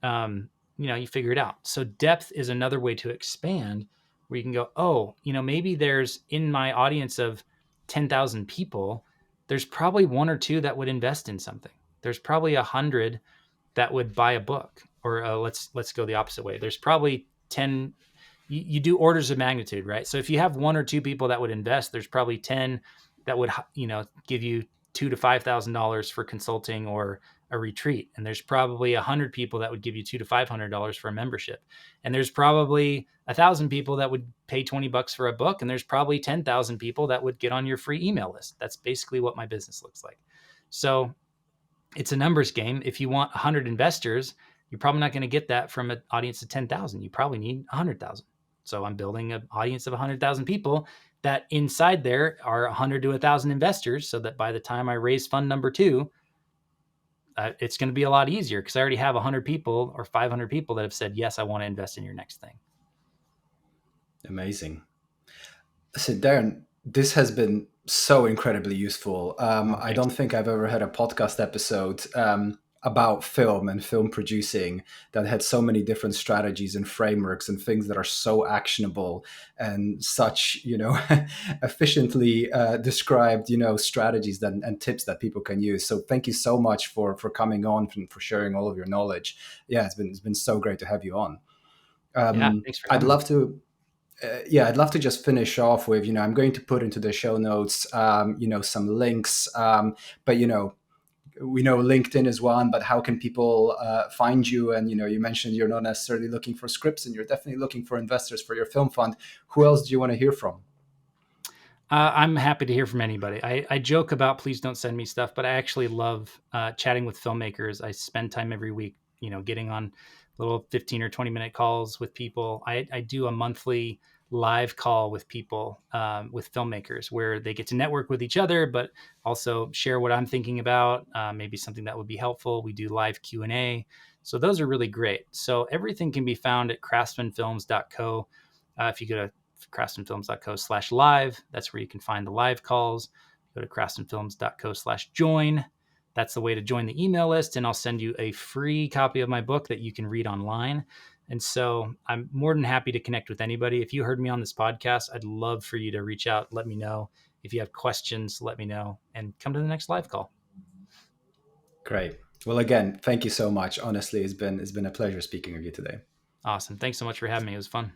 You figure it out. So depth is another way to expand, where you can go, oh, maybe there's, in my audience of 10,000 people, there's probably one or two that would invest in something. There's probably 100 that would buy a book, or let's go the opposite way. There's probably 10. You do orders of magnitude, right? So if you have one or two people that would invest, there's probably 10 that would, give you $2,000 to $5,000 for consulting or a retreat. And there's probably 100 people that would give you $200 to $500 for a membership. And there's probably 1,000 people that would pay $20 for a book. And there's probably 10,000 people that would get on your free email list. That's basically what my business looks like. So it's a numbers game. If you want 100 investors, you're probably not going to get that from an audience of 10,000. You probably need 100,000. So I'm building an audience of 100,000 people that inside there are 100 to 1,000 investors, so that by the time I raise fund number 2, it's going to be a lot easier, because I already have 100 people or 500 people that have said, yes, I want to invest in your next thing. Amazing. So, Darren, this has been so incredibly useful. I don't think I've ever had a podcast episode about film and film producing that had so many different strategies and frameworks and things that are so actionable and such, efficiently described, strategies and tips that people can use. So thank you so much for coming on and for sharing all of your knowledge. Yeah, it's been so great to have you on. Yeah, thanks for I'd having me. love to I'd love to just finish off with, I'm going to put into the show notes, some links. But, we know LinkedIn is one, but how can people find you? And, you mentioned you're not necessarily looking for scripts, and you're definitely looking for investors for your film fund. Who else do you want to hear from? I'm happy to hear from anybody. I joke about please don't send me stuff, but I actually love chatting with filmmakers. I spend time every week, getting on little 15 or 20-minute calls with people. I do a monthly live call with people, with filmmakers, where they get to network with each other, but also share what I'm thinking about, maybe something that would be helpful. We do live Q&A. So those are really great. So everything can be found at craftsmanfilms.co. If you go to craftsmanfilms.co/live. That's where you can find the live calls. Go to craftsmanfilms.co/join. That's the way to join the email list. And I'll send you a free copy of my book that you can read online. And so I'm more than happy to connect with anybody. If you heard me on this podcast, I'd love for you to reach out. Let me know. If you have questions, let me know, and come to the next live call. Great. Well, again, thank you so much. Honestly, it's been a pleasure speaking with you today. Awesome. Thanks so much for having me. It was fun.